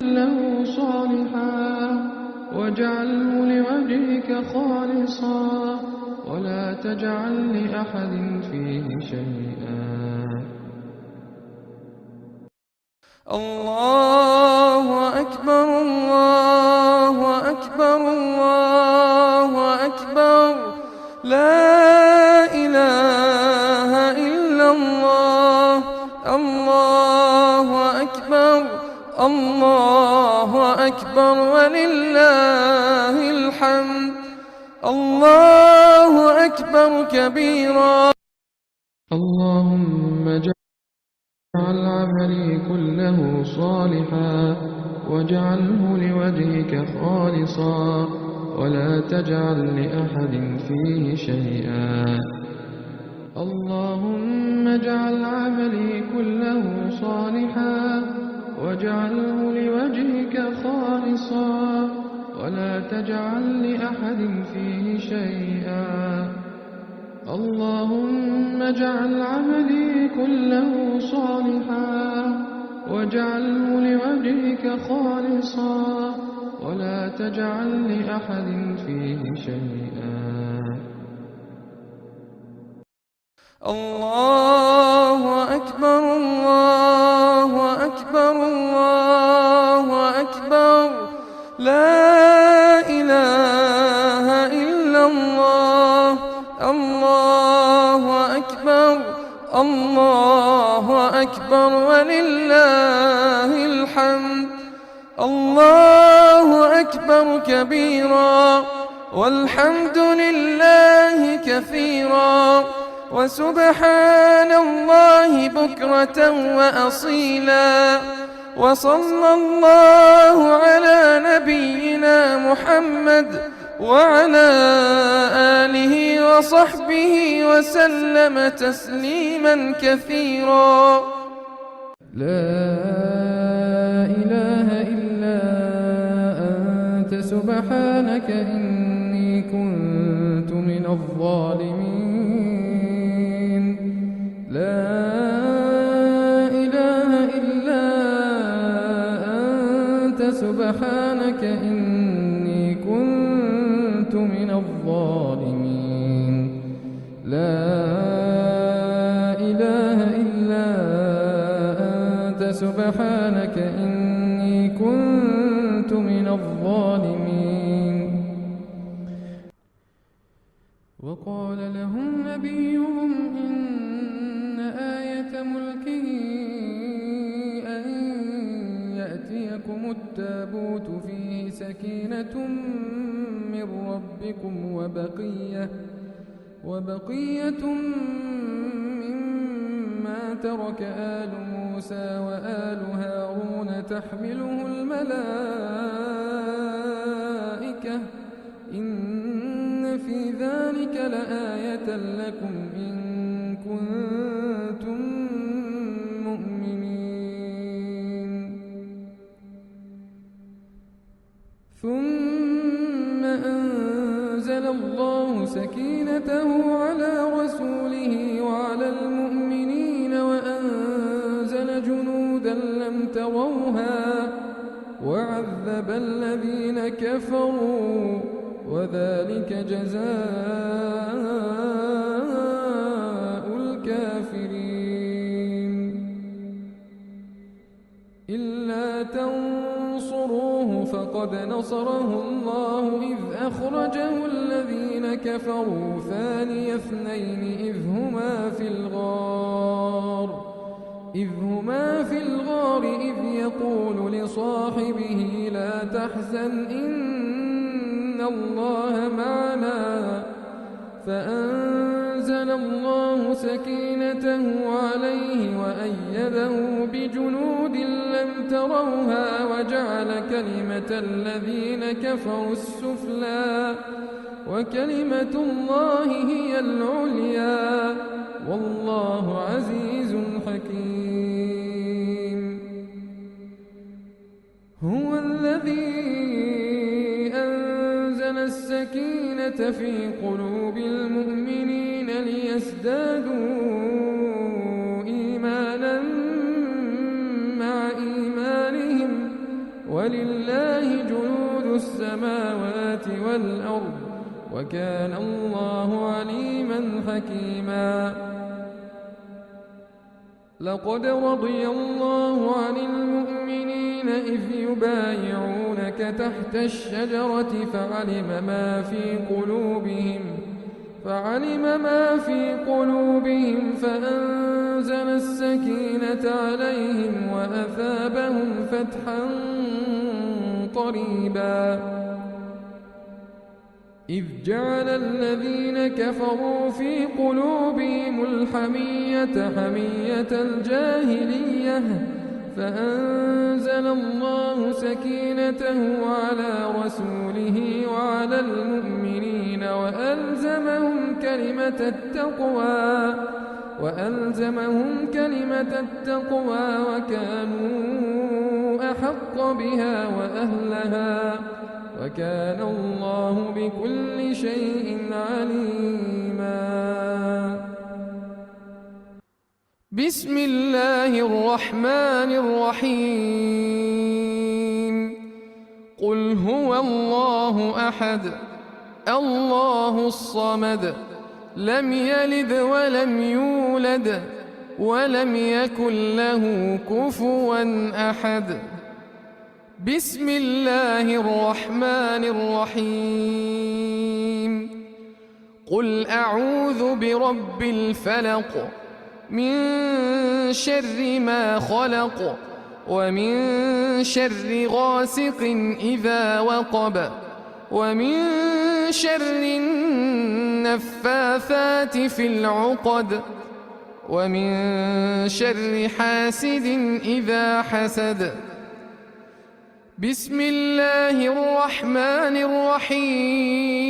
له صالحا واجعله لوجهك خالصا ولا تجعل لأحد فيه شيئا. الله أكبر الله أكبر الله أكبر لا إله إلا الله. الله أكبر الله أكبر ولله الحمد. الله أكبر كبيرا. اللهم اجعل عملي كله صالحا واجعله لوجهك خالصا ولا تجعل لأحد فيه شيئا. اللهم اجعل عملي كله صالحا واجعله لوجهك خالصا ولا تجعل لأحد فيه شيئا. اللهم اجعل عملي كله صالحا واجعله لوجهك خالصا ولا تجعل لأحد فيه شيئا. الله أكبر الله أكبر الله أكبر لا إله إلا الله. الله أكبر الله أكبر ولله الحمد. الله أكبر كبيرا والحمد لله كثيرا وسبحان الله بكرة وأصيلا. وصلى الله على نبينا محمد وعلى آله وصحبه وسلم تسليما كثيرا. لا إله إلا أنت سبحانك إني كنت من الظالمين. لا إله إلا أنت سبحانك إني كنت من الظالمين. لا إله إلا أنت سبحانك إني كنت من الظالمين. وقال لهم نبيهم إن آية ملكه أن يأتيكم التابوت فيه سكينة من ربكم وبقية مما ترك آل موسى وآل هارون تحمله الملائكة إن في ذلك لآية لكم إن كنتم مؤمنين. ثم أنزل الله سكينته على رسوله وعلى المؤمنين وأنزل جنودا لم تروها وعذب الذين كفروا وذلك جزاء الكافرين. إلا تنصروه فقد نصره الله إذ أخرجه الذين كفروا ثاني اثنين إذ هما في الغار إذ يقول لصاحبه لا تحزن إن الله معنا فأنزل الله سكينته عليه وأيده بجنود لم تروها وجعل كلمة الذين كفروا السفلى وكلمة الله هي العليا والله عزيز حكيم. هو الذي أنزل السكينة في قلوب المؤمنين ليزدادوا إيمانا مع إيمانهم وَلِلَّهِ جُنُودُ السَّمَاوَاتِ وَالْأَرْضِ وَكَانَ اللَّهُ عَلِيمًا حَكِيمًا لقد رضي الله عن المؤمنين إذ يبايعونك تحت الشجرة فعلم ما في قلوبهم فأنزل السكينة عليهم وأثابهم فتحا قريبا إذ جعل الذين كفروا في قلوبهم الحمية حمية الجاهلية فأنزل الله سكينته على رسوله وعلى المؤمنين وألزمهم كلمة التقوى وكانوا أحق بها وأهلها وكان الله بكل شيء عليما بسم الله الرحمن الرحيم قل هو الله أحد الله الصمد لم يلد ولم يولد ولم يكن له كفوا أحد بسم الله الرحمن الرحيم قل أعوذ برب الفلق من شر ما خلق ومن شر غاسق إذا وقب ومن شر النفاثات في العقد ومن شر حاسد إذا حسد بسم الله الرحمن الرحيم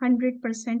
100%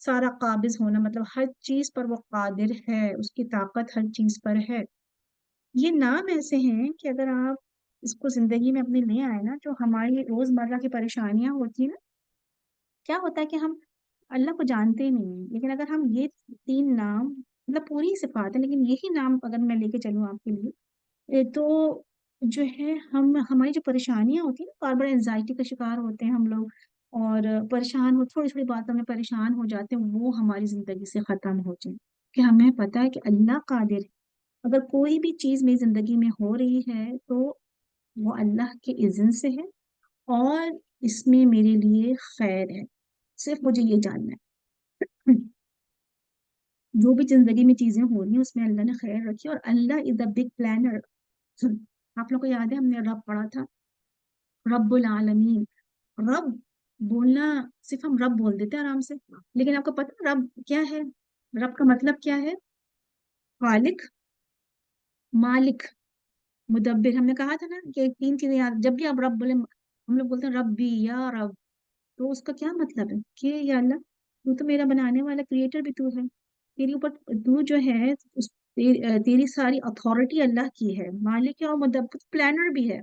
سارا قابض ہونا مطلب ہر چیز پر وہ قادر ہے، اس کی طاقت ہر چیز پر ہے۔ یہ نام ایسے ہیں کہ اگر آپ اس کو زندگی میں اپنے لے آئے نا، جو ہماری روزمرہ کی پریشانیاں ہوتی ہیں نا، کیا ہوتا ہے کہ ہم اللہ کو جانتے ہی نہیں ہیں، لیکن اگر ہم یہ تین نام مطلب پوری صفات ہے لیکن یہی نام اگر میں لے کے چلوں آپ کے لیے، تو جو ہے ہم ہماری جو پریشانیاں ہوتی ہیں نا، بار بار انزائٹی کا شکار ہوتے ہیں ہم لوگ، اور پریشان ہو تھوڑی تھوڑی باتوں میں پریشان ہو جاتے ہیں، وہ ہماری زندگی سے ختم ہو جائے، کہ ہمیں پتا ہے کہ اللہ قادر ہے۔ اگر کوئی بھی چیز میری زندگی میں ہو رہی ہے تو وہ اللہ کے اذن سے ہے، اور اس میں میرے لیے خیر ہے، صرف مجھے یہ جاننا ہے۔ جو بھی زندگی میں چیزیں ہو رہی ہیں اس میں اللہ نے خیر رکھی، اور اللہ از دا بگ پلانر۔ آپ لوگ کو یاد ہے ہم نے رب پڑھا تھا، رب العالمین۔ رب بولنا صرف ہم رب بول دیتے ہیں آرام سے، لیکن آپ کو پتا رب کیا ہے؟ رب کا مطلب کیا ہے؟ خالق، مالک، مدبر۔ ہم نے کہا تھا نا کہ تین چیزیں یاد، جب بھی آپ رب بولے ہم لوگ بولتے ہیں ربی یا رب، تو اس کا کیا مطلب ہے کہ یا اللہ تو میرا بنانے والا کریٹر بھی تو ہے، تیری اوپر تو جو ہے تیری ساری اتھارٹی اللہ کی ہے، مالک ہے اور مدبر پلانر بھی ہے،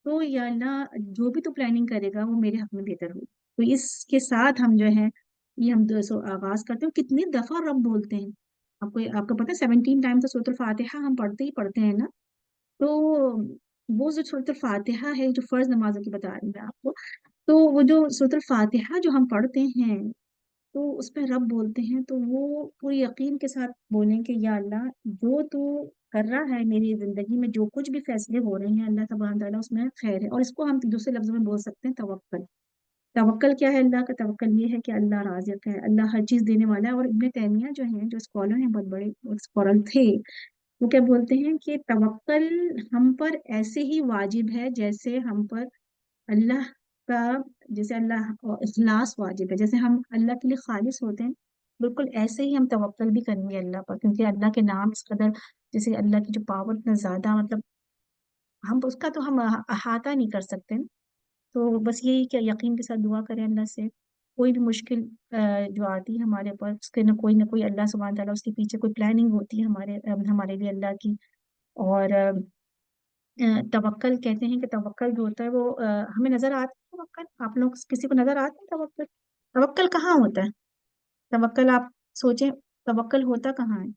تو یا اللہ جو بھی تو پلاننگ کرے گا وہ میرے حق میں بہتر ہو۔ تو اس کے ساتھ ہم جو ہے یہ ہم آغاز کرتے ہیں، کتنی دفعہ رب بولتے ہیں آپ کو پتا 17 ٹائمز سورۃ الفاتحہ ہم پڑھتے ہی پڑھتے ہیں نا، تو وہ جو سورۃ الفاتحہ ہے جو فرض نمازوں کی بتا رہی ہوں میں آپ کو، تو وہ جو سورۃ الفاتحہ جو ہم پڑھتے ہیں تو اس پہ رب بولتے ہیں، تو وہ پوری یقین کے ساتھ بولیں کہ یا اللہ جو تو کر رہا ہے میری زندگی میں، جو کچھ بھی فیصلے ہو رہے ہیں اللہ تبارک تعالیٰ اس میں خیر ہے، اور اس کو ہم دوسرے لفظوں میں بول سکتے ہیں توکل۔ توکل کیا ہے؟ اللہ کا توکل یہ ہے کہ اللہ رازق ہے، اللہ ہر چیز دینے والا ہے۔ اور ابن تیمیہ جو ہیں جو اسکالر ہیں، بہت بڑے اسکالر تھے، وہ کیا بولتے ہیں کہ توکل ہم پر ایسے ہی واجب ہے جیسے ہم پر اللہ کا، جیسے اللہ اخلاص واجب ہے، جیسے ہم اللہ کے لیے خالص ہوتے ہیں، بالکل ایسے ہی ہم توکل بھی کریں گے اللہ پر، کیونکہ اللہ کے نام اس قدر، جیسے اللہ کی جو پاور اتنا زیادہ مطلب ہم اس کا تو ہم احاطہ نہیں کر سکتے نا۔ تو بس یہی کہ یقین کے ساتھ دعا کریں اللہ سے، کوئی بھی مشکل جو آتی ہے ہمارے اوپر اس کے نہ کوئی اللہ سبحانہ تعالیٰ اس کے پیچھے کوئی پلاننگ ہوتی ہے ہمارے لیے اللہ کی۔ اور توکل کہتے ہیں کہ توکل جو ہوتا ہے وہ ہمیں نظر آتا ہے، توکل آپ لوگ کسی کو نظر آتا ہے توکل؟ توکل کہاں ہوتا ہے؟ توکل آپ سوچیں، توکل ہوتا کہاں ہے؟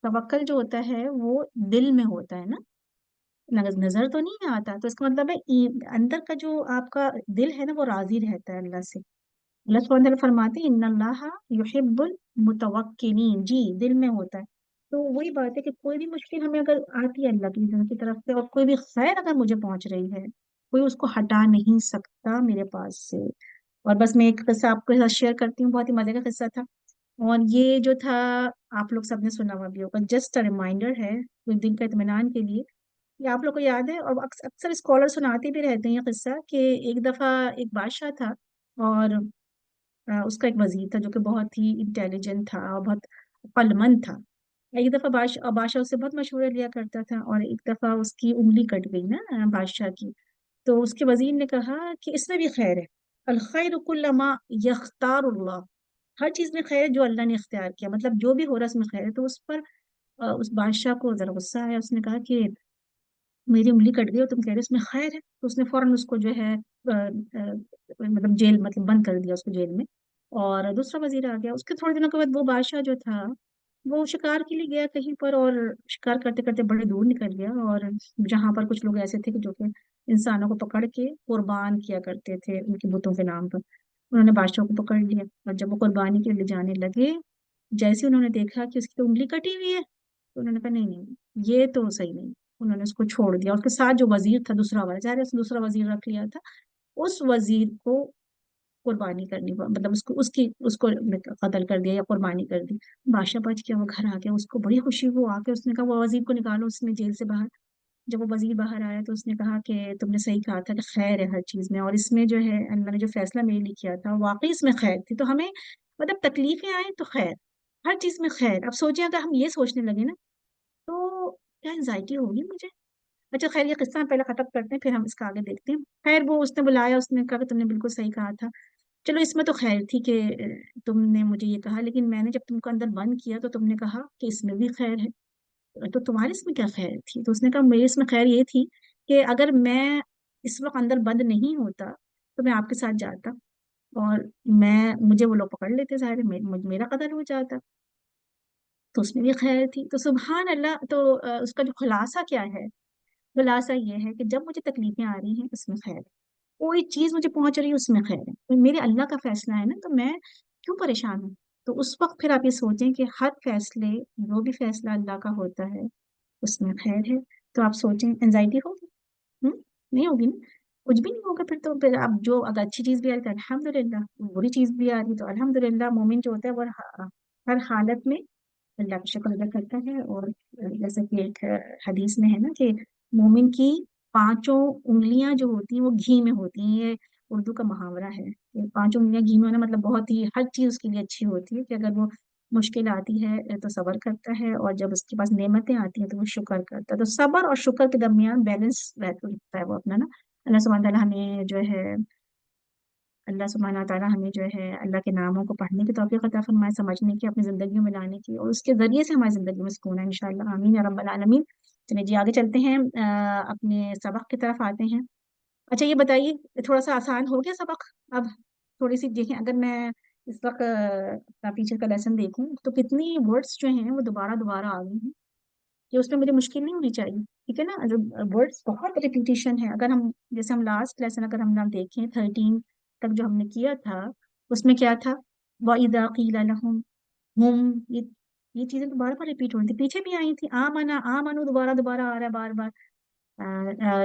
توکل جو ہوتا ہے وہ دل میں ہوتا ہے نا، نظر تو نہیں آتا، تو اس کا مطلب ہے اندر کا جو آپ کا دل ہے نا وہ راضی رہتا ہے اللہ سے۔ اللہ سبحانہ وتعالیٰ فرماتے ہیں ان اللہ یحب المتوکلین، جی دل میں ہوتا ہے۔ تو وہی بات ہے کہ کوئی بھی مشکل ہمیں اگر آتی ہے اللہ کی طرف سے، اور کوئی بھی خیر اگر مجھے پہنچ رہی ہے، کوئی اس کو ہٹا نہیں سکتا میرے پاس سے۔ اور بس میں ایک قصہ آپ کے ساتھ شیئر کرتی ہوں، بہت ہی مزے کا قصہ تھا، اور یہ جو تھا آپ لوگ سب نے سنا ہوا بھی ہوگا، جسٹ ریمائنڈر ہے کچھ دن کا اطمینان کے لیے۔ یہ آپ لوگ کو یاد ہے، اور اکثر اسکالر سناتے بھی رہتے ہیں یہ قصہ، کہ ایک دفعہ ایک بادشاہ تھا، اور اس کا ایک وزیر تھا جو کہ بہت ہی انٹیلیجنٹ تھا اور بہت عقلمند تھا۔ ایک دفعہ بادشاہ اس سے بہت مشورہ لیا کرتا تھا، اور ایک دفعہ اس کی انگلی کٹ گئی نا بادشاہ کی، تو اس کے وزیر نے کہا کہ اس میں بھی خیر ہے، الخیر کل ما یختار اللہ، ہر چیز میں خیر ہے جو اللہ نے اختیار کیا، مطلب جو بھی ہو رہا ہے اس میں خیر ہے۔ تو اس پر اس بادشاہ کو ذرا غصہ آیا، اس نے کہا کہ میری انگلی کٹ گئی اور تم کہہ رہے ہو اس میں خیر ہے، تو اس نے فوراً اس کو جو ہے مطلب جیل، مطلب بند کر دیا اس کو جیل میں، اور دوسرا وزیر آ گیا۔ اس کے تھوڑے دنوں کے بعد وہ بادشاہ جو تھا وہ شکار کے لیے گیا کہیں پر، اور شکار کرتے کرتے بڑے دور نکل گیا، اور جہاں پر کچھ لوگ ایسے تھے کہ جو کہ انسانوں کو پکڑ کے قربان کیا کرتے تھے ان کے بتوں کے نام پر، انہوں نے بادشاہ کو پکڑ لیا، اور جب وہ قربانی کے لیے جانے لگے، جیسے انہوں نے دیکھا کہ اس کی تو انگلی کٹی ہوئی ہے، تو انہوں نے کہا نہیں نہیں یہ تو صحیح نہیں، انہوں نے اس کو چھوڑ دیا۔ اس کے ساتھ جو وزیر تھا دوسرا والا، ظاہر ہے اس نے دوسرا وزیر رکھ لیا تھا، اس وزیر کو قربانی کرنی مطلب اس کو قتل کر دیا یا قربانی کر دی۔ بادشاہ بچ گیا، وہ گھر آ گیا، اس کو بڑی خوشی، وہ آ کے اس نے کہا وہ وزیر کو نکالو اس میں جیل سے باہر۔ جب وہ وزیر باہر آیا تو اس نے کہا کہ تم نے صحیح کہا تھا کہ خیر ہے ہر چیز میں، اور اس میں جو ہے اللہ نے جو فیصلہ میرے لیے کیا تھا واقعی اس میں خیر تھی، تو ہمیں مطلب تکلیفیں آئیں تو خیر، ہر چیز میں خیر۔ اب سوچیں اگر ہم یہ سوچنے لگے نا تو کیا انزائٹی ہوگی مجھے۔ اچھا خیر یہ قصہ ہم پہلے ختم کرتے ہیں پھر ہم اس کا آگے دیکھتے ہیں۔ خیر وہ اس نے بلایا، اس نے کہا کہ تم نے بالکل صحیح کہا تھا، چلو اس میں تو خیر تھی کہ تم نے مجھے یہ کہا، لیکن میں نے جب تم کو اندر بند کیا تو تم نے کہا کہ اس میں بھی خیر ہے، تو تمہارے اس میں کیا خیر تھی؟ تو اس نے کہا میرے اس میں خیر یہ تھی کہ اگر میں اس وقت اندر بند نہیں ہوتا تو میں آپ کے ساتھ جاتا، اور مجھے وہ لوگ پکڑ لیتے، ظاہر ہے میرا قتل ہو جاتا، تو اس میں بھی خیر تھی۔ تو سبحان اللہ، تو اس کا جو خلاصہ کیا ہے؟ خلاصہ یہ ہے کہ جب مجھے تکلیفیں آ رہی ہیں اس میں خیر ہے، کوئی چیز مجھے پہنچ رہی ہے اس میں خیر ہے، تو میرے اللہ کا فیصلہ ہے نا، تو میں کیوں پریشان ہوں؟ تو اس وقت پھر آپ یہ سوچیں کہ ہر فیصلے، جو بھی فیصلہ اللہ کا ہوتا ہے اس میں خیر ہے، تو آپ سوچیں انزائٹی ہوگی؟ نہیں ہوگی نا، کچھ بھی نہیں ہوگا پھر تو، پھر اب جو اگر اچھی چیز بھی آ رہی تو الحمد للہ، بری چیز بھی آ رہی تو الحمد للہ، مومن جو ہوتا ہے وہ ہر حالت میں اللہ کا شکر ادا کرتا ہے۔ اور جیسے کہ ایک حدیث میں ہے نا کہ مومن کی پانچوں انگلیاں جو ہوتی ہیں وہ گھی میں ہوتی ہیں، یہ اردو کا محاورہ ہے کہ پانچوں انگلیاں گھی میں ہونا مطلب بہت ہی ہر چیز اس کے لیے اچھی ہوتی ہے، کہ اگر وہ مشکل آتی ہے تو صبر کرتا ہے، اور جب اس کے پاس نعمتیں آتی ہیں تو وہ شکر کرتا ہے، تو صبر اور شکر کے درمیان بیلنس رہتا ہے وہ اپنا نا۔ اللہ سبحانہ تعالیٰ ہمیں جو ہے اللہ سبحانہ تعالیٰ ہمیں جو ہے اللہ کے ناموں کو پڑھنے کی توفیق عطا فرمائے، سمجھنے کی، اپنی زندگیوں میں لانے کی، اور اس کے ذریعے سے ہماری زندگی میں سکون ہے انشاءاللہ، آمین یا رب العالمین۔ چلیے جی آگے چلتے ہیں، اپنے سبق کی طرف آتے ہیں۔ اچھا یہ بتائیے، تھوڑا سا آسان ہو گیا سبق اب؟ تھوڑی سی دیکھیں، اگر میں اس وقت اپنا پیچھے کا لیسن دیکھوں تو کتنی ورڈس جو ہیں وہ دوبارہ دوبارہ آ گئی ہیں، کہ اس میں مجھے مشکل نہیں ہونی چاہیے، ٹھیک ہے نا؟ جو ورڈس بہت ریپیٹیشن ہے، اگر ہم جیسے ہم لاسٹ لیسن اگر ہم نہ دیکھیں 13 تک جو ہم نے کیا تھا، اس میں کیا تھا؟ وَإِذَا قِيلَ لَهُمْ ہم، یہ چیزیں دوبارہ بار ریپیٹ ہو رہی تھی، پیچھے بھی آئی تھی، آمنا آمنو دوبارہ دوبارہ آ رہا ہے بار بار،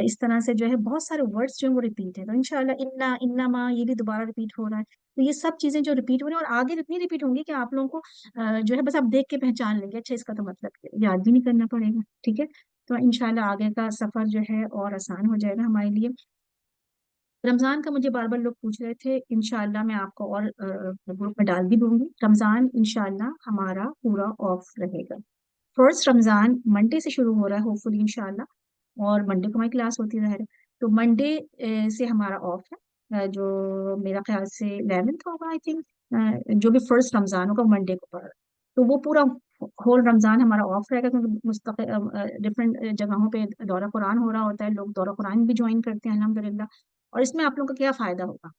اس طرح سے جو ہے بہت سارے ورڈس جو ہیں وہ ریپیٹ ہے، تو انشاءاللہ انا انما یہ بھی دوبارہ ریپیٹ ہو رہا ہے، تو یہ سب چیزیں جو ریپیٹ ہو رہی ہیں اور آگے اتنی ریپیٹ ہوں گی کہ آپ لوگوں کو جو ہے بس آپ دیکھ کے پہچان لیں گے، اچھا اس کا تو مطلب کیا ہے، یاد بھی نہیں کرنا پڑے گا، ٹھیک ہے؟ تو انشاءاللہ آگے کا سفر جو ہے اور آسان ہو جائے گا ہمارے لیے۔ رمضان کا مجھے بار بار لوگ پوچھ رہے تھے، انشاءاللہ میں آپ کو اور گروپ میں ڈال بھی دوں گی، رمضان انشاءاللہ ہمارا پورا آف رہے گا، فرسٹ رمضان منڈے سے شروع ہو رہا ہے ہوپ فلی انشاءاللہ، اور منڈے کو ہماری کلاس ہوتی ہے، تو منڈے سے ہمارا آف ہے، جو میرا خیال سے 11 ہوگا آئی تھنک، جو بھی فرسٹ رمضان ہوگا منڈے کو پڑا، تو وہ پورا ہول رمضان ہمارا آف رہے گا، کیونکہ مستقل ڈفرینٹ جگہوں پہ دورہ قرآن ہو رہا ہوتا ہے، لوگ دورہ قرآن بھی جوائن کرتے ہیں الحمدللہ۔ اور اس میں آپ لوگوں کا کیا فائدہ ہوگا؟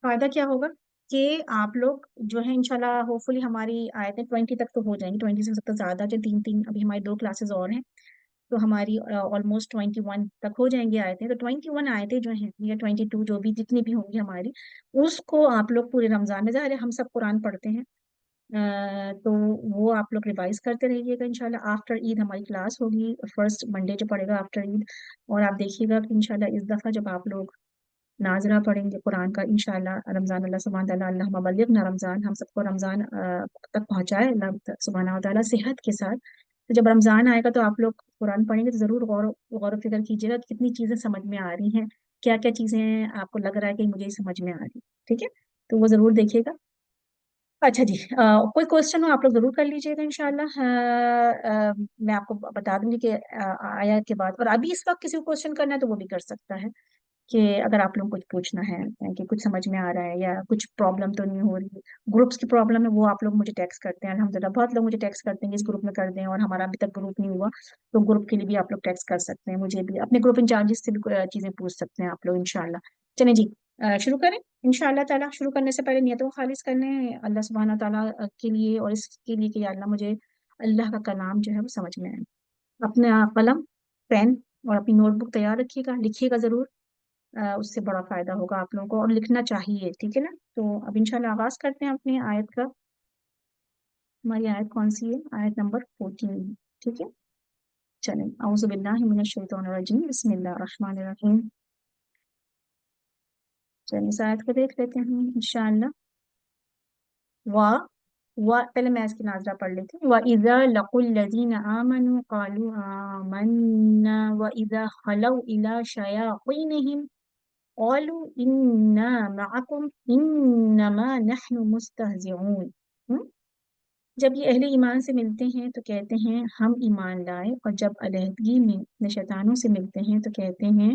فائدہ کیا ہوگا کہ آپ لوگ جو ہے انشاءاللہ ہوپ فلی ہماری آیتیں 20 تک تو ہو جائیں گی، 20 سے تو زیادہ، جو تین تین ابھی ہماری 2 کلاسز اور ہیں، تو ہماری آلموسٹ 21 تک ہو جائیں گی آیتیں، تو 21 آیتیں جو ہیں یا 22 جو بھی جتنی بھی ہوں گی ہماری، اس کو آپ لوگ پورے رمضان میں، ظاہر ہے ہم سب قرآن پڑھتے ہیں، تو وہ آپ لوگ ریوائز کرتے رہیے گا انشاءاللہ۔ آفٹر عید ہماری کلاس ہوگی، فرسٹ منڈے جو پڑے گا آفٹر عید، اور آپ دیکھیے گا کہ انشاءاللہ اس دفعہ جب آپ لوگ ناظرہ پڑھیں گے قرآن کا انشاءاللہ رمضان، اللہ سبحانہ تعالیٰ اللہم بلغنا رمضان، ہم سب کو رمضان تک پہنچائے اللہ سبحانہ تعالیٰ صحت کے ساتھ، تو جب رمضان آئے گا تو آپ لوگ قرآن پڑھیں گے تو ضرور غور و فکر کیجیے گا کہ کتنی چیزیں سمجھ میں آ رہی ہیں، کیا کیا چیزیں آپ کو لگ رہا ہے کہ مجھے سمجھ میں آ رہی، ٹھیک ہے؟ تو وہ ضرور دیکھیے گا۔ اچھا جی، کوئی کوشچن ہو آپ لوگ ضرور کر لیجیے گا انشاءاللہ، میں آپ کو بتا دوں گی کہ آیا کے بعد، اور ابھی اس وقت کسی کو کوشچن کرنا ہے تو وہ بھی کر سکتا ہے، کہ اگر آپ لوگوں کو کچھ پوچھنا ہے کہ کچھ سمجھ میں آ رہا ہے یا کچھ پرابلم تو نہیں ہو رہی، گروپس کی پرابلم ہے وہ آپ لوگ مجھے ٹیکس کرتے ہیں، الحمدللہ بہت لوگ مجھے ٹیکس کرتے ہیں کہ اس گروپ میں کر دیں، اور ہمارا ابھی تک گروپ نہیں ہوا، تو گروپ کے لیے بھی آپ لوگ ٹیکس کر سکتے ہیں، مجھے بھی اپنے گروپ انچارجز سے بھی چیزیں پوچھ سکتے ہیں آپ لوگ انشاءاللہ۔ چلیں جی شروع کریں انشاءاللہ تعالیٰ۔ شروع کرنے سے پہلے نیتوں کو خالص کر لیں اللہ سبحانہ تعالیٰ کے لیے، اور اس کے لیے کہ یا اللہ مجھے اللہ کا کلام جو ہے وہ سمجھ میں آئے۔ اپنا قلم، پین اور اپنی نوٹ بک تیار رکھیے گا، لکھیے گا ضرور، اس سے بڑا فائدہ ہوگا آپ لوگوں کو، اور لکھنا چاہیے، ٹھیک ہے نا؟ تو اب انشاءاللہ آغاز کرتے ہیں اپنی آیت کا۔ ہماری آیت کون سی ہے؟ آیت نمبر 14، ٹھیک ہے؟ چلیں، اعوذ باللہ من الشیطان الرجیم، بسم اللہ الرحمن الرحیم۔ چلیں اس آیت کو دیکھ لیتے ہیں انشاءاللہ۔ پہلے میں اس کی ناظرہ پڑھ لیتی ہوں۔ وَإِذَا لَقُوا الَّذِينَ آمَنُوا قَالُوا آمَنَّا وَإِذَا خَلَوْا إِلَى شَيَاطِينِهِمْ قَالُوا إِنَّا مَعَكُمْ إِنَّمَا نَحْنُ مُسْتَهْزِئُونَ۔ جب یہ اہل ایمان سے ملتے ہیں تو کہتے ہیں ہم ایمان لائے، اور جب علیحدگی میں اپنے شیطانوں سے ملتے ہیں تو کہتے ہیں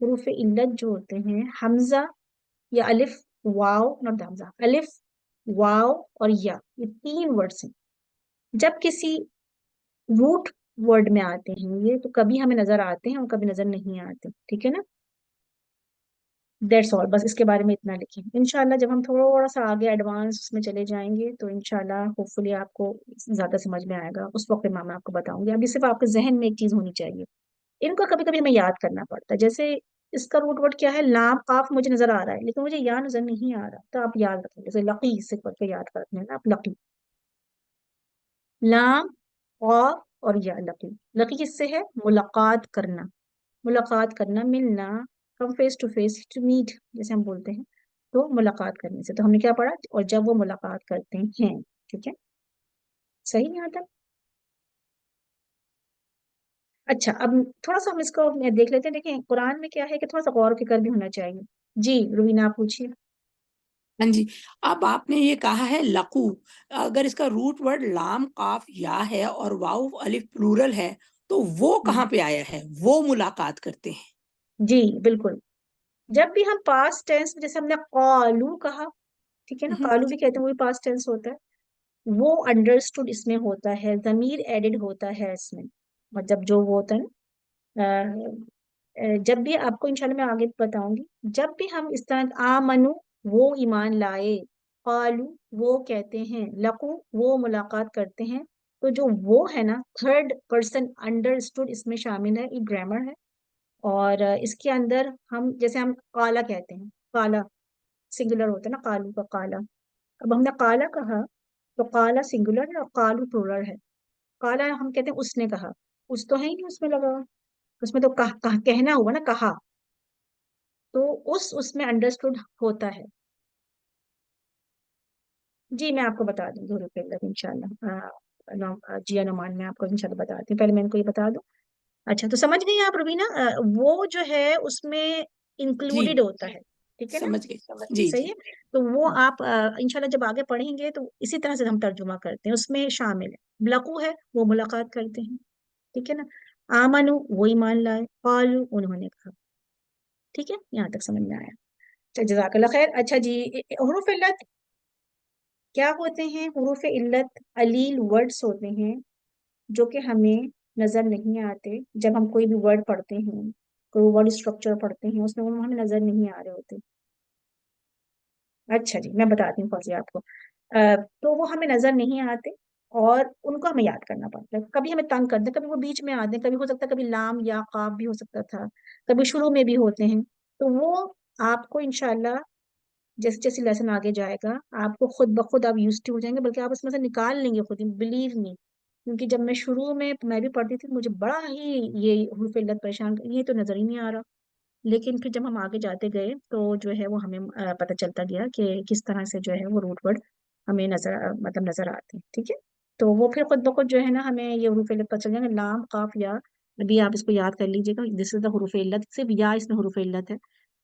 حروف علت جو ہوتے ہیں حمزہ یا الف واو، ناٹ حمزہ، الف واو اور یا، یہ تین ورڈس ہیں. جب کسی روٹ ورڈ میں آتے ہیں یہ تو کبھی ہمیں نظر آتے ہیں اور کبھی نظر نہیں آتے. ٹھیک ہے نا؟ That's all. بس اس کے بارے میں اتنا لکھیں. انشاءاللہ جب ہم تھوڑا سا آگے ایڈوانس میں چلے جائیں گے تو انشاءاللہ ہوپ فلی آپ کو زیادہ سمجھ میں آئے گا. اس وقت میں آپ کو بتاؤں گی. ابھی صرف آپ کے ذہن میں ایک چیز ہونی چاہیے. ان کو کبھی کبھی ہمیں یاد کرنا پڑتا ہے. جیسے اس کا روٹ ورڈ کیا ہے؟ لام قاف مجھے نظر آ رہا ہے لیکن مجھے یا نظر نہیں آ رہا، تو آپ یاد رکھیں. جیسے لقی سے پڑھ کے یاد کرتے ہیں نا آپ، لقی، لام قاف اور یا. لقی، لقی کس سے ہے؟ ملاقات کرنا، ملاقات کرنا، ملنا، come face to face, to meet جیسے ہم بولتے ہیں. تو ملاقات کرنے سے، تو ہم نے کیا پڑھا؟ اور جب وہ ملاقات کرتے ہیں. ٹھیک ہے، صحیح یہاں تک؟ اچھا اب تھوڑا سا ہم اس کو دیکھ لیتے ہیں. دیکھیں قرآن میں کیا ہے کہ تھوڑا سا غور و فکر بھی ہونا چاہیے. جی روینہ آپ پوچھیے. ہاں جی، اب آپ نے یہ کہا ہے لقو، اگر اس کا روٹ ورڈ لام قاف یا ہے اور واو الف پلورل ہے تو وہ کہاں پہ آیا ہے؟ وہ ملاقات کرتے ہیں. جی بالکل. جب بھی ہم پاسٹ ٹینس میں، جیسے ہم نے قالو کہا، ٹھیک ہے نا، قالو بھی کہتے ہیں، وہ بھی پاسٹ ٹینس ہوتا ہے. وہ انڈرسٹوڈ اس میں ہوتا ہے، ضمیر ایڈڈ ہوتا ہے اس میں. اور جب جو وہ ہوتا ہے نا، جب بھی آپ کو انشاءاللہ میں آگے بتاؤں گی، جب بھی ہم اس طرح آمنو وہ ایمان لائے، قالو وہ کہتے ہیں، لقو وہ ملاقات کرتے ہیں، تو جو وہ ہے نا تھرڈ پرسن انڈرسٹوڈ اس میں شامل ہے. یہ گرامر ہے. اور اس کے اندر ہم جیسے ہم کالا کہتے ہیں، کالا سنگولر ہوتا ہے نا، کالو کا کالا. اب ہم نے کالا کہا تو کالا سنگولر ہے اور کالو پلورل ہے. کالا ہم کہتے ہیں اس نے کہا، اس تو ہے ہی نہیں اس میں لگا ہوا. اس میں تو کہنا ہوا نا، کہا، تو اس میں انڈرسٹوڈ ہوتا ہے. جی میں آپ کو بتا دوں گی حروف علت انشاءاللہ. جی نعمان میں آپ کو انشاءاللہ بتاتی ہوں. پہلے میں ان کو یہ بتا دوں. اچھا تو سمجھ گئی آپ روبینہ؟ وہ جو ہے اس میں جی انکلوڈیڈ ہوتا ہے. ٹھیک ہے نا؟ سمجھ گئی. جی صحیح جی. ہے. تو وہ آپ انشاءاللہ جب آگے پڑھیں گے تو اسی طرح سے ہم ترجمہ کرتے ہیں، اس میں شامل ہے. لقو ہے وہ ملاقات کرتے ہیں. ٹھیک ہے نا؟ آمنو وہ ایمان لائے، قالو انہوں نے کہا. ٹھیک ہے، یہاں تک سمجھ میں آیا؟ اچھا جزاک اللہ خیر. اچھا جی، حروف علت کیا ہوتے ہیں؟ حروف علت علیل ورڈز ہوتے ہیں جو کہ ہمیں نظر نہیں آتے. جب ہم کوئی بھی ورڈ پڑھتے ہیں، کوئی ورڈ اسٹرکچر پڑھتے ہیں، اس میں وہ ہمیں نظر نہیں آ رہے ہوتے. اچھا جی میں بتاتی ہوں فوزیہ آپ کو. تو وہ ہمیں نظر نہیں آتے اور ان کو ہمیں یاد کرنا پڑتا ہے. کبھی ہمیں تنگ کرتے، کبھی وہ بیچ میں آتے، کبھی ہو سکتا ہے کبھی لام یا قاف بھی ہو سکتا تھا، کبھی شروع میں بھی ہوتے ہیں. تو وہ آپ کو انشاءاللہ جیسے جیسے لیسن آگے جائے گا آپ کو خود بخود آپ یوز ٹو ہو جائیں گے، بلکہ آپ اس میں سے نکال لیں گے خود ہی، بلیو می. کیونکہ جب میں شروع میں بھی پڑھتی تھی مجھے بڑا ہی یہ حروف علت پریشان، یہ تو نظر ہی نہیں آ رہا. لیکن پھر جب ہم آگے جاتے گئے تو جو ہے وہ ہمیں پتہ چلتا گیا کہ کس طرح سے جو ہے وہ روٹ ورڈ ہمیں نظر آتے ہیں. ٹھیک ہے، تو وہ پھر خود بخود جو ہے نا ہمیں یہ حروف علت پتہ چل جائیں گے. لام قاف یا، ابھی آپ اس کو یاد کر لیجیے گا، دس از دا حروف علت. صرف یا اس میں حروف علت ہے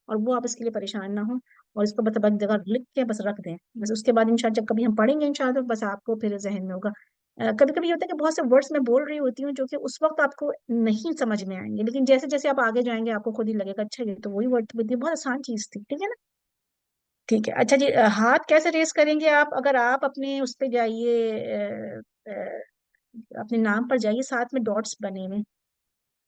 اور وہ آپ اس کے لیے پریشان نہ ہوں اور اس کو بس جگہ لکھ کے بس رکھ دیں. بس اس کے بعد انشاءاللہ جب کبھی ہم پڑھیں گے انشاءاللہ تو بس آپ کو پھر ذہن میں ہوگا. کبھی کبھی ہوتا ہے کہ بہت سے ورڈس میں بول رہی ہوتی ہوں جو کہ اس وقت آپ کو نہیں سمجھ میں آئیں گے، لیکن جیسے جیسے آپ آگے جائیں گے آپ کو خود ہی لگے گا اچھا یہ تو وہی ورڈ تھی، بہت آسان چیز تھی. ٹھیک ہے نا؟ ٹھیک ہے. اچھا جی، ہاتھ کیسے ریز کریں گے آپ؟ اگر آپ اپنے اس پہ جائیے، اپنے نام پر جائیے، ساتھ میں ڈاٹس بنے ہوئے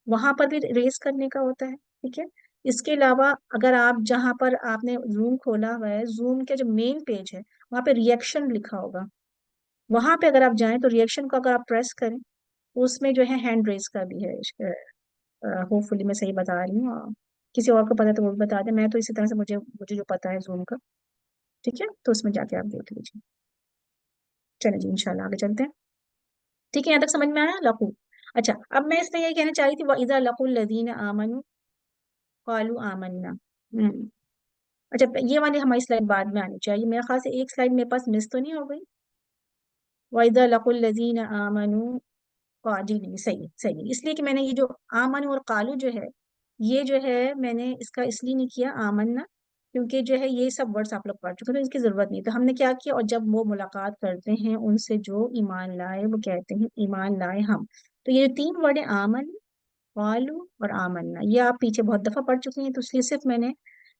وہاں پر بھی ریز کرنے کا ہوتا ہے. ٹھیک ہے. اس کے علاوہ اگر آپ جہاں پر آپ نے زوم کھولا ہوا ہے، زوم کے جو مین پیج ہے وہاں پہ ریئیکشن لکھا ہوگا، وہاں پہ اگر آپ جائیں تو ریئیکشن کو اگر آپ پریس کریں تو اس میں جو ہے ہینڈ ریز کا بھی ہے. ہوپ فلی میں صحیح بتا رہی ہوں. کسی اور کو پتا تو وہ بھی بتا دیں. میں تو اسی طرح سے مجھے جو پتا ہے زوم کا. ٹھیک ہے، تو اس میں جا کے آپ دیکھ لیجیے. چلیں جی انشاءاللہ آگے چلتے ہیں. ٹھیک ہے، یہاں تک سمجھ میں آیا لقو؟ اچھا اب میں اس میں یہ کہنا چاہ رہی تھی وَإِذَا لَقُوا الَّذِينَ آمَنُوا قَالُوا آمَنَّا. اچھا یہ والی ہماری سلائڈ بعد میں آنی چاہیے. میرے خیال سے ایک سلائڈ میرے پاس مس تو نہیں ہو گئی. وَإِذَا لَقُوا الَّذِينَ آمَنُوا، جی نہیں، صحیح صحیح. اس لیے کہ میں نے یہ جو آمن اور قالو جو ہے یہ جو ہے میں نے اس کا اس لیے نہیں کیا آمنا، کیونکہ جو ہے یہ سب ورڈس آپ لوگ پڑھ چکے ہیں تو اس کی ضرورت نہیں. تو ہم نے کیا کیا، اور جب وہ ملاقات کرتے ہیں ان سے جو ایمان لائے وہ کہتے ہیں ایمان لائے ہم. تو یہ تین ورڈ ہیں، آمن، قالوا اور آمنا، یہ آپ پیچھے بہت دفعہ پڑھ چکے ہیں، تو اس لیے صرف میں نے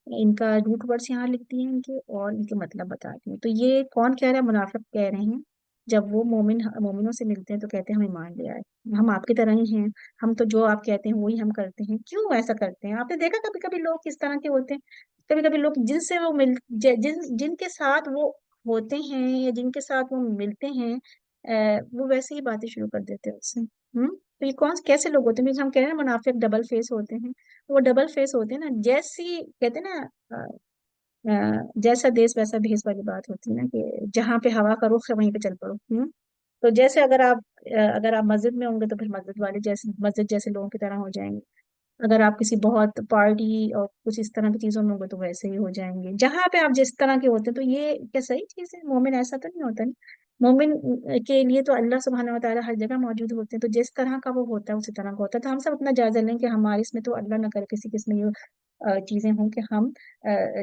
ان کا روٹ ورڈس یہاں لکھ دیے ہیں ان کے، اور ان کے مطلب بتاتی ہوں۔ تو یہ کون کہہ رہا ہے؟ منافق کہہ رہے ہیں، جب وہ مومنوں سے ملتے ہیں تو کہتے ہیں ہم ایمان لے آئے، ہم آپ کی طرح ہی ہیں، ہم تو جو آپ کہتے ہیں وہی ہم کرتے ہیں۔ کیوں ایسا کرتے ہیں؟ آپ نے دیکھا کبھی کبھی لوگ کس طرح کے ہوتے ہیں؟ کبھی کبھی لوگ جن سے وہ جن کے ساتھ وہ ہوتے ہیں یا جن کے ساتھ وہ ملتے ہیں، وہ ویسے ہی باتیں شروع کر دیتے ہیں اس سے۔ تو یہ کیسے لوگ ہوتے ہیں؟ because ہم کہہ رہے ہیں منافق ڈبل فیس ہوتے ہیں، وہ ڈبل فیس ہوتے ہیں نا، جیسی کہتے ہیں نا جیسا دیس ویسا بھیس والی بات ہوتی ہے نا، کہ جہاں پہ ہوا کا رخ ہے وہیں پہ چل پڑو۔ تو جیسے اگر آپ مسجد میں ہوں گے تو پھر مسجد والے جیسے مسجد جیسے لوگوں کی طرح ہو جائیں گے، اگر آپ کسی بہت پارٹی اور کچھ اس طرح کی چیزوں میں ہوں گے تو ویسے ہی ہو جائیں گے، جہاں پہ آپ جس طرح کے ہوتے ہیں۔ تو یہ کیا صحیح چیز ہے؟ مومن ایسا تو نہیں ہوتا نا، مومن کے لیے تو اللہ سبحانہ و تعالیٰ ہر جگہ موجود ہوتے ہیں، تو جس طرح کا وہ ہوتا ہے اسی طرح کا ہوتا ہے۔ تو ہم سب اپنا جائزہ لیں کہ ہمارے اس میں تو اللہ نہ کرے کسی قسم یہ چیزیں ہوں کہ ہم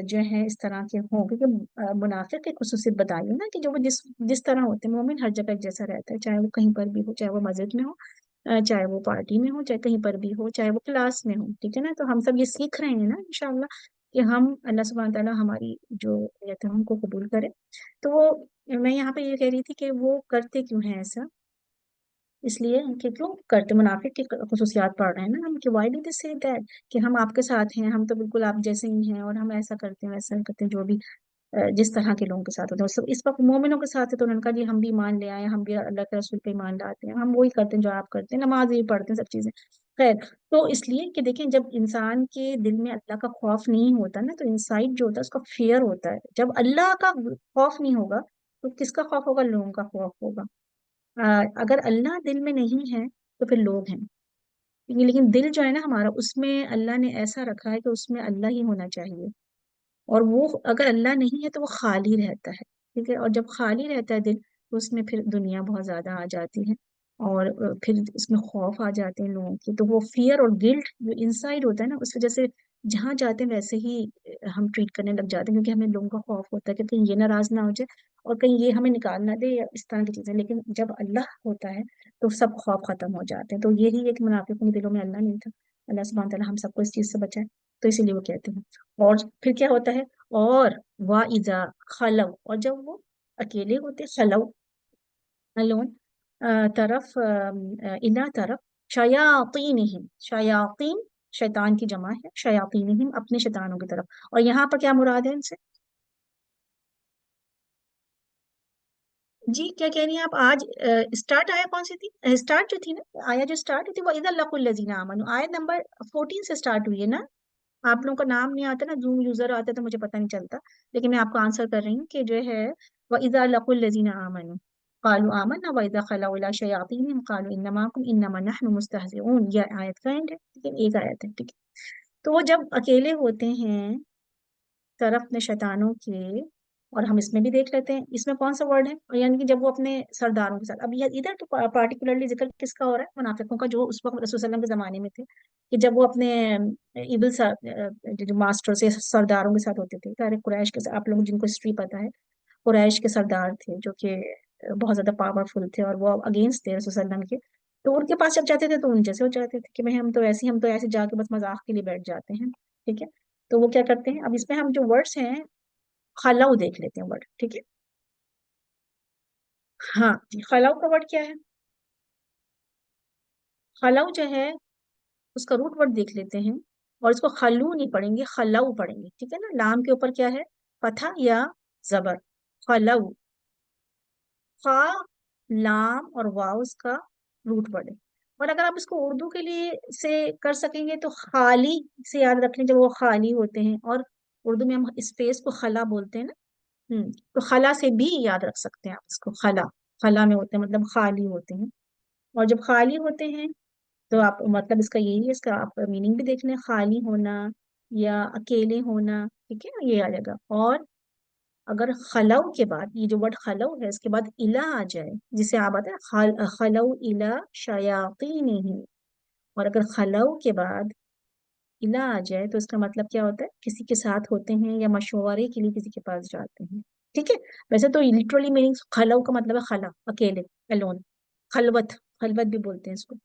جو ہیں اس طرح کے ہوں، کیونکہ منافق کی خصوصیت بتائی نا کہ جو وہ جس طرح ہوتے ہیں، مومن ہر جگہ ایک جیسا رہتا ہے، چاہے وہ کہیں پر بھی ہو، چاہے وہ مسجد میں ہو، چاہے وہ پارٹی میں ہو، چاہے کہیں پر بھی ہو، چاہے وہ کلاس میں ہو، ٹھیک ہے نا؟ تو ہم سب یہ سیکھ رہے ہیں نا انشاءاللہ کہ ہم اللہ سبحانہ تعالیٰ ہماری جو نیت ہے ہم کو قبول کرے۔ تو وہ میں یہاں پہ یہ کہہ رہی تھی کہ وہ کرتے کیوں ہیں ایسا؟ اس لیے کہ کیوں کرتے؟ منافق کی خصوصیات پڑھ رہے ہیں نا ہم، کہ وائی ڈو دے سے دیٹ، کہ ہم آپ کے ساتھ ہیں، ہم تو بالکل آپ جیسے ہی ہیں، اور ہم ایسا کرتے ہیں ویسا کرتے ہیں، جو بھی جس طرح کے لوگوں کے ساتھ ہوتے ہیں سب اس وقت مومنوں کے ساتھ ہے، تو انہوں نے کہا جی ہم بھی ایمان لے آئے ہیں، ہم بھی اللہ کے رسول پہ ایمان لاتے ہیں، ہم وہی کرتے ہیں جو آپ کرتے ہیں، نماز بھی پڑھتے ہیں، سب چیزیں خیر۔ تو اس لیے کہ دیکھیں جب انسان کے دل میں اللہ کا خوف نہیں ہوتا نا، تو انسائٹ جو ہوتا ہے اس کا فیئر ہوتا ہے۔ جب اللہ کا خوف نہیں ہوگا تو کس کا خوف ہوگا؟ لوگوں کا خوف ہوگا۔ اگر اللہ دل میں نہیں ہے تو پھر لوگ ہیں، لیکن دل جو ہے نا ہمارا، اس میں اللہ نے ایسا رکھا ہے کہ اس میں اللہ ہی ہونا چاہیے، اور وہ اگر اللہ نہیں ہے تو وہ خالی رہتا ہے، ٹھیک ہے؟ اور جب خالی رہتا ہے دل تو اس میں پھر دنیا بہت زیادہ آ جاتی ہے، اور پھر اس میں خوف آ جاتے ہیں لوگوں کی، تو وہ فیئر اور گلٹ جو انسائڈ ہوتا ہے نا، اس وجہ سے جہاں جاتے ہیں ویسے ہی ہم ٹریٹ کرنے لگ جاتے ہیں، کیونکہ ہمیں لوگوں کا خوف ہوتا ہے کہ کہیں یہ ناراض نہ ہو جائے اور کہیں یہ ہمیں نکال نہ دے یا اس طرح کی چیزیں۔ لیکن جب اللہ ہوتا ہے تو سب خوف ختم ہو جاتے ہیں۔ تو یہی ہے کہ منافقوں کے دلوں میں اللہ نہیں تھا، اللہ سبحانہ تعالیٰ ہم سب کو اس چیز سے بچائے، تو اسی لیے وہ کہتے ہیں۔ اور پھر کیا ہوتا ہے؟ اور وَإِذَا خَلَوْا، اور جب وہ اکیلے ہوتے، خلو alone، طرف الا طرف شیاطینہم، شیاطین شیطان کی جمع ہے، شیاطینہم اپنے شیطانوں کی طرف، اور یہاں پر کیا مراد ہے ان سے؟ جی کیا کہہ رہی ہیں آپ؟ آج اسٹارٹ آیا کون سی تھی؟ اسٹارٹ جو تھی نا آیا، جو اسٹارٹ ہوئی تھی وہ اذا لقوا الذین آمنوا، آیت نمبر 14 سے اسٹارٹ ہوئی ہے نا؟ آپ لوگوں کا نام نہیں آتا نا، زوم یوزر آتا ہے تو مجھے پتہ نہیں چلتا، لیکن میں آپ کو آنسر کر رہی ہوں کہ جو ہے وَإِذَا لَقُوا الَّذِينَ آمَنُوا قَالُوا آمَنَّا وَإِذَا خَلَوْا إِلَىٰ شَيَاطِينِهِمْ قَالُوا إِنَّ مَعَكُمْ إِنَّمَا نَحْنُ مُسْتَهْزِئُونَ، یہ آیت کا اینڈ ہے، ٹھیک ہے؟ ایک آیت ہے، ٹھیک ہے؟ تو وہ جب اکیلے ہوتے ہیں طرف اپنے شیطانوں کے، اور ہم اس میں بھی دیکھ لیتے ہیں اس میں کون سا ورڈ ہے، اور یعنی کہ جب وہ اپنے سرداروں کے ساتھ، اب یہ ادھر تو پارٹیکولرلی ذکر کس کا ہو رہا ہے؟ منافقوں کا، جو اس وقت رسول صلی اللہ علیہ وسلم کے زمانے میں تھے، کہ جب وہ اپنے ایبل جو ماسٹر سے سرداروں کے ساتھ ہوتے تھے، سارے قریش کے ساتھ، آپ لوگ جن کو ہسٹری پتا ہے، قریش کے سردار تھے جو کہ بہت زیادہ پاورفل تھے، اور وہ اگینسٹ تھے رسول صلی اللہ علیہ وسلم کے، تو ان کے پاس جب جاتے تھے تو ان جیسے ہو جاتے تھے کہ بھائی ہم تو ایسے جا کے بس مذاق کے لیے بیٹھ جاتے ہیں، ٹھیک ہے؟ تو وہ کیا کرتے ہیں؟ اب اس میں ہم جو ورڈس ہیں خلاؤ دیکھ لیتے ہیں ورڈ، ٹھیک ہے؟ ہاں جی، خلاؤ کا ورڈ کیا ہے؟ خلاؤ جو ہے اس کا روٹ ورڈ دیکھ لیتے ہیں، اور اس کو خلو نہیں پڑھیں گے، خلاؤ پڑھیں گے، ٹھیک ہے نا؟ لام کے اوپر کیا ہے؟ فتحہ یا زبر، خلاؤ، خا لام اور واؤ اس کا روٹ ورڈ ہے۔ اور اگر آپ اس کو اردو کے لیے سے کر سکیں گے تو خالی سے یاد رکھ لیں، جب وہ خالی ہوتے ہیں، اور اردو میں ہم اسپیس کو خلا بولتے ہیں نا، تو خلا سے بھی یاد رکھ سکتے ہیں آپ اس کو، خلا، خلا میں ہوتے ہیں مطلب خالی ہوتے ہیں، اور جب خالی ہوتے ہیں تو آپ مطلب اس کا یہی ہے، اس کا آپ میننگ بھی دیکھ لیں، خالی ہونا یا اکیلے ہونا، ٹھیک ہے نا؟ یہ آ جائے گا۔ اور اگر خلو کے بعد یہ جو ورڈ خلو ہے اس کے بعد الا آ جائے، جسے آپ آتے ہیں خلو الا شیاطینہم، اور اگر خلو کے بعد الا آ جائے تو اس کا مطلب کیا ہوتا ہے؟ کسی کے ساتھ ہوتے ہیں یا مشورے کے لیے کسی کے پاس جاتے ہیں، ٹھیک ہے؟ ویسے تو لٹرلی میننگ خلو کا مطلب ہے خلا، اکیلے، alone، خلوت، خلوت بھی بولتے ہیں اس کو،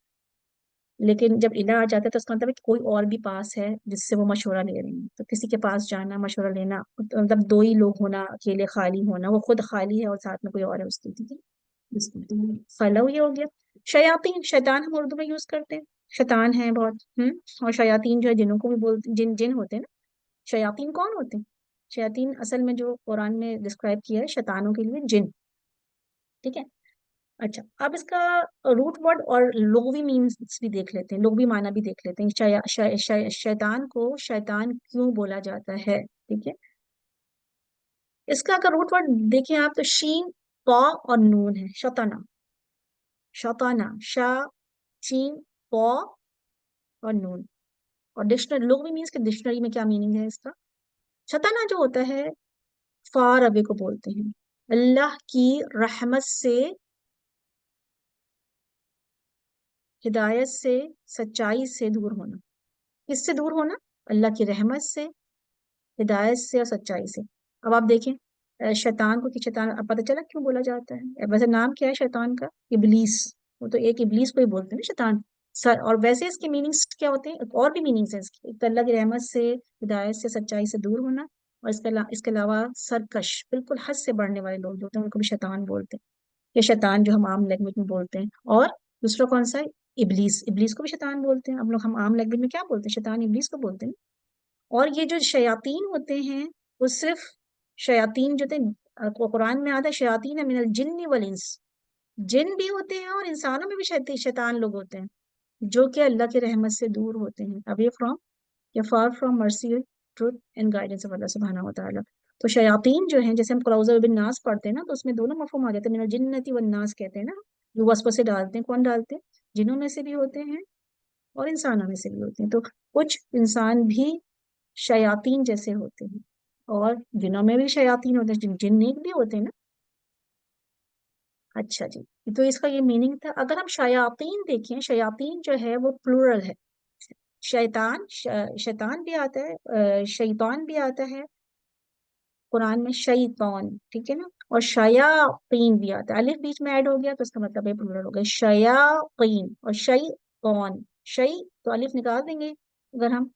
لیکن جب الہ آ جاتا ہے تو اس کا مطلب ہے کہ کوئی اور بھی پاس ہے جس سے وہ مشورہ لے رہے ہیں. تو کسی کے پاس جانا، مشورہ لینا، مطلب دو ہی لوگ ہونا، اکیلے خالی ہونا، وہ خود خالی ہے اور ساتھ میں کوئی اور ہے اس کی. ٹھیک ہے، خلو یہ ہو گیا. شیاطین، شیطان ہم اردو میں یوز کرتے ہیں، شیطان ہیں بہت. اور شیاطین جو ہے جنوں کو بھی بولتے، جن ہوتے ہیں نا. شیاطین کون ہوتے ہیں؟ شیاطین اصل میں جو قرآن میں ڈسکرائب کیا ہے شیطانوں کے لیے جن. ٹھیک ہے. اچھا، اب اس کا روٹ ورڈ اور لغوی مینس بھی دیکھ لیتے ہیں، لغوی معنی بھی دیکھ لیتے ہیں. شیطان کو شیطان کیوں بولا جاتا ہے؟ ٹھیک ہے. اس کا اگر روٹ ورڈ دیکھیں آپ تو شین، پا اور نون ہے. شطنا، شطنا، شا، چین، پا اور نون. اور ڈکشنری، لغوی مینس کہ ڈکشنری میں کیا میننگ ہے اس کا؟ شطنا جو ہوتا ہے فار اوے کو بولتے ہیں، اللہ کی رحمت سے، ہدایت سے، سچائی سے دور ہونا. کس سے دور ہونا؟ اللہ کی رحمت سے، ہدایت سے اور سچائی سے. اب آپ دیکھیں شیطان کو، کہ شیطان اب پتہ چلا کیوں بولا جاتا ہے. ویسے نام کیا ہے شیطان کا؟ ابلیس. وہ تو ایک ابلیس کو ہی بولتے ہیں نا شیطان. اور ویسے اس کے میننگس کیا ہوتے ہیں؟ اور بھی میننگس ہیں اس کے. ایک تو اللہ کی رحمت سے، ہدایت سے، سچائی سے دور ہونا. اور اس کے علاوہ سرکش، بالکل حد سے بڑھنے والے لوگ جو ہوتے ہیں ان کو بھی شیطان بولتے ہیں. یہ شیطان جو ہم عام لینگویج میں بولتے ہیں. اور دوسرا کون سا ہے؟ ابلیس. ابلیس کو بھی شیطان بولتے ہیں. ہم عام لینگویج میں کیا بولتے ہیں؟ شیطان ابلیس کو بولتے ہیں. اور یہ جو شیاطین ہوتے ہیں وہ صرف شیاطین جو تھے، قرآن میں آتا ہے شیاطین من الجن والانس، جن بھی ہوتے ہیں اور انسانوں میں بھی شیطان لوگ ہوتے ہیں جو کہ اللہ کی رحمت سے دور ہوتے ہیں. اوے فرام یا فار فرام مرسی، ٹروتھ اینڈ گائیڈنس آف اللہ سبحانہ و تعالیٰ. تو شیاطین جو ہیں، جیسے ہم قل اعوذ بالناس پڑھتے ہیں نا، تو اس میں دونوں مفہوم آ جاتے ہیں. من الجنۃ والناس کہتے ہیں نا، جو وسوسے ڈالتے ہیں. کون ڈالتے ہیں؟ جنوں میں سے بھی ہوتے ہیں اور انسانوں میں سے بھی ہوتے ہیں. تو کچھ انسان بھی شیاطین جیسے ہوتے ہیں اور جنوں میں بھی شیاطین ہوتے ہیں، جن نیک بھی ہوتے ہیں نا. اچھا جی، تو اس کا یہ میننگ تھا. اگر ہم شیاطین دیکھیں، شیاطین جو ہے وہ پلورل ہے. شیطان، شیطان بھی آتا ہے، شیطان بھی آتا ہے قرآن میں، شیطان. ٹھیک ہے نا. اور شیاطین بھی آتا ہے، الف بیچ میں ایڈ ہو گیا تو اس کا مطلب ہے پلورل ہو گیا شیاطین. اور شیطان، شی تو الف نکال دیں گے اگر ہم،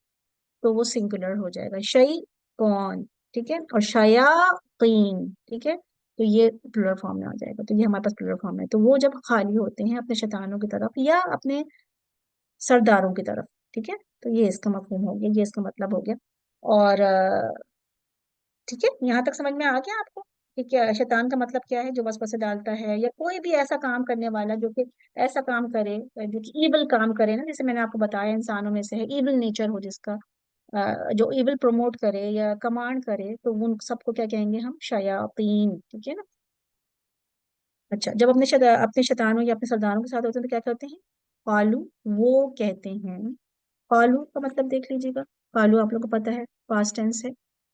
تو وہ سنگولر ہو جائے گا شیطان. ٹھیک ہے. اور شیاطین. ٹھیک ہے. تو یہ پلورل فارم میں آ جائے گا. تو یہ ہمارے پاس پلورل فارم ہے. تو وہ جب خالی ہوتے ہیں اپنے شیطانوں کی طرف یا اپنے سرداروں کی طرف. ٹھیک ہے. تو یہ اس کا مفہوم ہو گیا، یہ اس کا مطلب ہو گیا. اور ٹھیک ہے، یہاں تک سمجھ میں آ گیا آپ کو کہ کیا شیطان کا مطلب کیا ہے؟ جو وسوسے ڈالتا ہے یا کوئی بھی ایسا کام کرنے والا جو کہ ایسا کام کرے جو کہ ایول کام کرے نا. جیسے میں نے آپ کو بتایا انسانوں میں سے ہے، ایول نیچر ہو جس کا، جو ایول پروموٹ کرے یا کمانڈ کرے، تو ان سب کو کیا کہیں گے ہم؟ شیاطین. ٹھیک ہے نا. اچھا، جب اپنے شیطانوں یا اپنے سرداروں کے ساتھ ہوتے ہیں تو کیا کرتے ہیں؟ قالو، وہ کہتے ہیں. قالو کا مطلب دیکھ لیجیے گا. قالو آپ لوگ کو پتا ہے پاسٹ ٹینس ہے،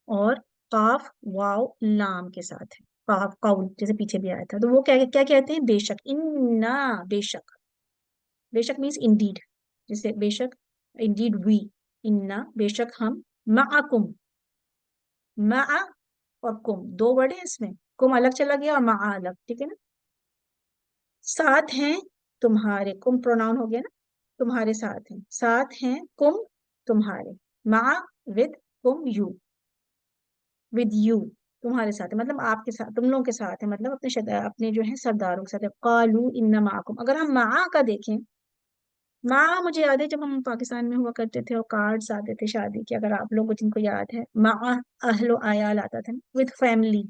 اور قاف واو لام کے ساتھ ہے. قاف قول جیسے پیچھے بھی آیا تھا. تو وہ کیا کیا کہتے ہیں؟ بے شک. انا، بے شک. بے شک مینس انڈیڈ. جیسے بے شک، انڈیڈ وی. انا، بے شک ہم. معکم، مع اور کم دو ورڈ ہیں اس میں. کم الگ چلا گیا اور مع الگ. ٹھیک ہے نا. ساتھ ہیں تمہارے. کم پروناؤن ہو گیا نا. تمہارے ساتھ ہیں، ساتھ ہیں کم تمہارے. مع with come you, with you تمہارے ساتھ ہے، مطلب آپ کے ساتھ، تم لوگوں کے ساتھ ہے، مطلب اپنے جو ہیں سرداروں کے ساتھ ہے. قالو ان معکم. اگر ہم مع کا دیکھیں، مع مجھے یاد ہے جب ہم پاکستان میں ہوا کرتے تھے اور کارڈز آتے تھے شادی کے، اگر آپ لوگ جن کو یاد ہے، مع اہل و عیال آتا تھا، وتھ فیملی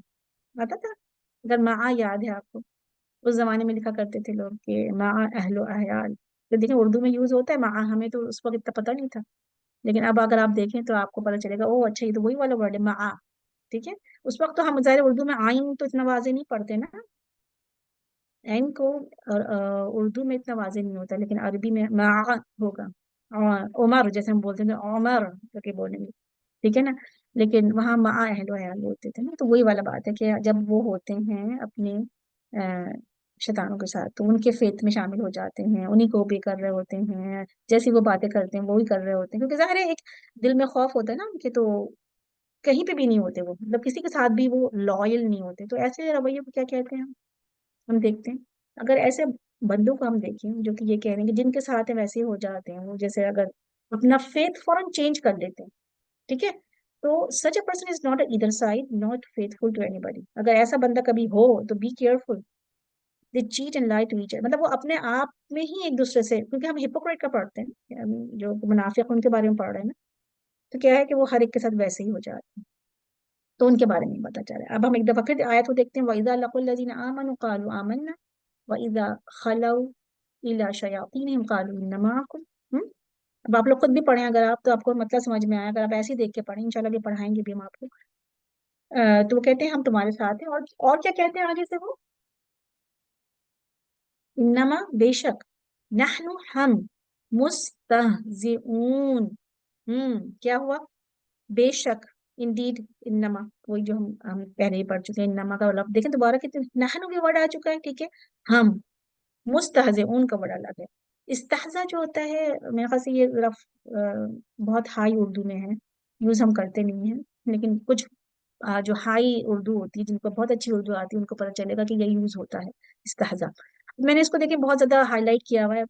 آتا تھا. اگر مع یاد ہے آپ کو، اس زمانے میں لکھا کرتے تھے لوگ کہ مع اہل و عیال. تو دیکھیں اردو میں یوز ہوتا ہے مع، ہمیں تو اس وقت اتنا پتہ نہیں تھا، لیکن اب اگر آپ دیکھیں تو آپ کو پتہ چلے گا او اچھا یہ تو وہی والا ورڈ ہے مع. ٹھیک ہے. اس وقت تو ہم ظاہر اردو میں آئین تو اتنا واضح نہیں پڑھتے نا، این کو اردو میں اتنا واضح نہیں ہوتا، لیکن عربی میں مع ہوگا. عمر جیسے ہم بولتے ہیں عمر کر کے بولیں گے. ٹھیک ہے نا. لیکن وہاں مع اہل و عیال بولتے تھے نا. تو وہی والا بات ہے کہ جب وہ ہوتے ہیں اپنے شیطانوں کے ساتھ تو ان کے فیت میں شامل ہو جاتے ہیں، انہیں کو بھی کر رہے ہوتے ہیں، جیسی وہ باتیں کرتے ہیں وہی کر رہے ہوتے ہیں. کیونکہ ظاہر ہے ایک دل میں خوف ہوتا ہے نا ان کے، تو کہیں پہ بھی نہیں ہوتے وہ، مطلب کسی کے ساتھ بھی وہ لائل نہیں ہوتے. تو ایسے رویے کو کیا کہتے ہیں ہم دیکھتے ہیں. اگر ایسے بندوں کو ہم دیکھیں جو کہ یہ کہہ رہے ہیں کہ جن کے ساتھ ہیں ویسے ہی ہو جاتے ہیں وہ، جیسے اگر اپنا فیتھ فوراً چینج کر لیتے ہیں، ٹھیک ہے، تو such a person is not either side not faithful to اینی بڈی. اگر ایسا بندہ کبھی ہو تو be careful. They cheat and lie to each other, مطلب وہ اپنے آپ میں ہی ایک دوسرے سے، کیونکہ ہم ہپوکریٹ کا پڑھتے ہیں، جو منافق ان کے بارے میں پڑھ رہے ہیں نا، تو کیا ہے کہ وہ ہر ایک کے ساتھ ویسے ہی ہو جاتے ہیں. تو ان کے بارے میں پتا چلا. اب ہم ایک دفعہ پھر آیت کو دیکھتے ہیں. وَإِذَا لَقُوا الَّذِينَ آمَنُوا قَالُوا آمَنَّا وَإِذَا خَلَوْا إِلَىٰ شَيَاطِينِهِمْ قَالُوا إِنَّا مَعَكُمْ. اب آپ لوگ خود بھی پڑھیں، اگر آپ، تو آپ کو مطلب سمجھ میں آیا. اگر آپ ایسے ہی دیکھ کے پڑھیں انشاءاللہ بھی پڑھائیں گے بھی ہم آپ کو. تو وہ کہتے ہیں ہم تمہارے ساتھ ہیں. اور کیا کہتے ہیں آگے سے وہ؟ انما، بے شک، نحن، ہم، مستہزئون. کیا ہوا؟ بے شک، انڈیڈ، انما، وہی جو ہم پہلے ہی پڑھ چکے ہیں. انما کا لفظ دیکھیں دوبارہ کتنے نحن کے ورڈ آ چکا ہے، ٹھیک ہے. ہم، مستہزئون کا ورڈ الگ ہے. استہزا جو ہوتا ہے میرے خیال سے یہ رف بہت ہائی اردو میں ہے، یوز ہم کرتے نہیں ہیں، لیکن کچھ جو ہائی اردو ہوتی ہے، جن کو بہت اچھی اردو آتی ہے، ان کو پتہ چلے گا کہ یہ یوز ہوتا ہے استہزا. میں نے اس کو دیکھیں بہت زیادہ ہائی لائٹ کیا ہوا ہے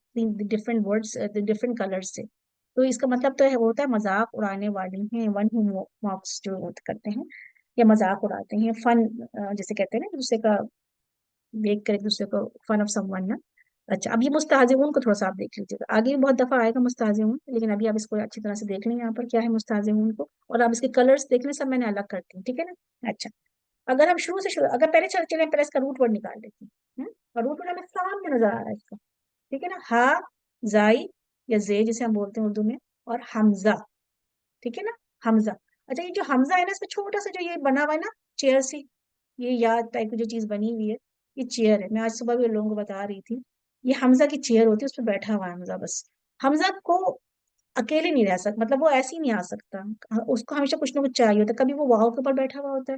ڈفرینٹ ورڈس ڈفرینٹ کلر سے. تو اس کا مطلب تو ہے ہوتا ہے مذاق اڑانے والے ہیں، ون ہو ماکس جو کرتے ہیں یا مذاق اڑاتے ہیں، فن جیسے کہتے ہیں نا، ایک دوسرے کا دیکھ کر ایک دوسرے کو فن آف سم ون نا. اچھا، اب یہ مستہزئون کو تھوڑا سا آپ دیکھ لیجیے گا، آگے بھی بہت دفعہ آئے گا مستہزئون، لیکن ابھی آپ اس کو اچھی طرح سے دیکھ لیں یہاں پر کیا ہے مستہزئون کو. اور آپ اس کے کلرز دیکھ لیں، سب میں نے الگ کرتی ہوں، ٹھیک ہے نا. اچھا، اگر ہم شروع اگر پہلے چلیں پہلے اس کا روٹ ورڈ نکال لیتے ہیں. اور روٹ ورڈ ہمیں سامنے نظر آ رہا ہے اس کا، ٹھیک ہے نا. ہا، زائی یا زے جسے ہم بولتے ہیں اردو میں، اور حمزہ، ٹھیک ہے نا. حمزہ. اچھا، یہ جو حمزہ ہے نا، اس میں چھوٹا سا جو یہ بنا ہوا ہے نا چیئر سی، یہ یاد ٹائپ کی جو چیز بنی ہوئی ہے، یہ چیئر ہے. میں آج صبح بھی لوگوں کو بتا رہی تھی، یہ حمزہ کی چیئر ہوتی ہے، اس پہ بیٹھا ہوا ہے حمزہ. بس حمزہ کو اکیلے نہیں رہ سکتا، مطلب وہ ایسے ہی نہیں آ سکتا، اس کو ہمیشہ کچھ نہ کچھ چاہیے ہوتا ہے. کبھی وہ واو کے اوپر بیٹھا ہوا ہوتا ہے،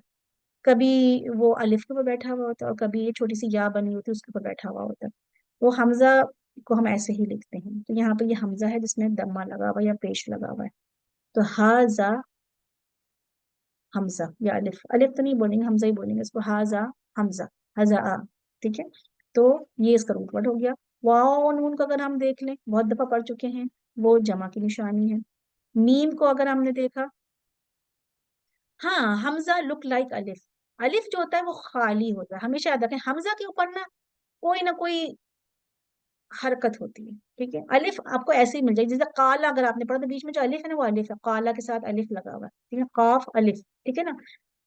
کبھی وہ الف کے اوپر بیٹھا ہوا ہوتا ہے، اور کبھی یہ چھوٹی سی یا بنی ہوتی ہے اس کے اوپر بیٹھا ہوا ہوتا ہے. وہ حمزہ کو ہم ایسے ہی لکھتے ہیں. تو یہاں پہ یہ حمزہ ہے جس میں دمہ لگا ہوا ہے یا پیش لگا ہوا ہے. تو ہا حمزہ یا الف، الف تو نہیں بولیں گے، حمزہ ہی بولیں گے اس کو. ہاذا حمزہ، ہزا، ٹھیک ہے. تو یہ اس کا روٹ ورڈ ہو گیا. واو اور نون کو اگر ہم دیکھ لیں، بہت دفعہ پڑھ چکے ہیں، وہ جمع کی نشانی ہے. میم کو اگر ہم نے دیکھا، ہاں، حمزہ لک لائک الف. الف جو ہوتا ہے وہ خالی ہوتا ہے، ہمیشہ یاد رکھیں حمزہ کے اوپر نا کوئی نہ کوئی حرکت ہوتی ہے، ٹھیک ہے. الف آپ کو ایسے ہی مل جائے گی، جیسے کالا اگر آپ نے پڑھا تو بیچ میں جو الف ہے نا وہ الف ہے، کالا کے ساتھ الف لگا ہوا ہے، ٹھیک ہے، قاف الف، ٹھیک ہے نا.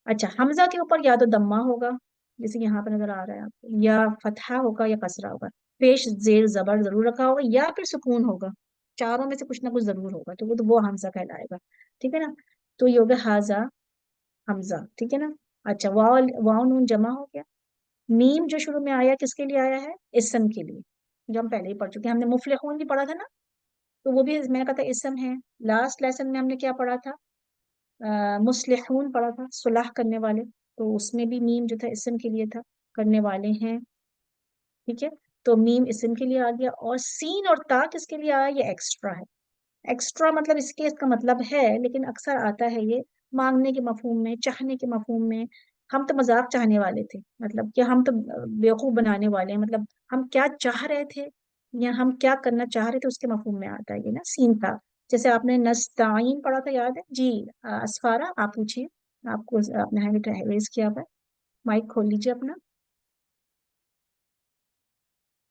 اچھا، حمزہ کے اوپر یا تو دمہ ہوگا جیسے یہاں پہ نظر آ رہا ہے آپ کو، یا فتحہ ہوگا یا کسرہ ہوگا. پیش زیر زبر ضرور رکھا ہوگا یا پھر سکون ہوگا، چاروں میں سے کچھ نہ کچھ ضرور ہوگا، تو وہ حمزہ کہلائے گا، ٹھیک ہے نا. تو یہ ہوگا ہاذا حمزہ، ٹھیک ہے نا. اچھا، واو، واو نون جمع ہو گیا. میم جو شروع میں آیا کس کے لیے آیا ہے؟ اسم کے لیے، جو ہم پہلے ہی پڑھ چکے ہیں. ہم نے مفلحون بھی پڑھا تھا نا، تو وہ بھی میں نے کہا تھا اسم ہے. لاسٹ لیسن میں ہم نے کیا پڑھا تھا؟ مصلحون پڑھا تھا، صلح کرنے والے. تو اس میں بھی میم جو تھا اسم کے لیے تھا، کرنے والے ہیں، ٹھیک ہے. تو میم اسم کے لیے آ گیا. اور سین اور تا کس کے لیے آیا؟ یہ ایکسٹرا ہے. ایکسٹرا مطلب اس کا مطلب ہے، لیکن اکثر آتا ہے یہ مانگنے کے مفہوم میں، چاہنے کے مفہوم میں. ہم تو مذاق چاہنے والے تھے، مطلب کہ ہم تو بیوقوف بنانے والے ہیں، مطلب ہم کیا چاہ رہے تھے یا ہم کیا کرنا چاہ رہے تھے اس کے مفہوم میں آتا ہے یہ نا سین تا. جیسے آپ نے نستعین پڑھا تھا، یاد ہے جی؟ اسفارہ آپ پوچھیے، آپ کو آپ نے ہینڈ ریز کیا ہوا ہے، مائک کھول لیجیے اپنا.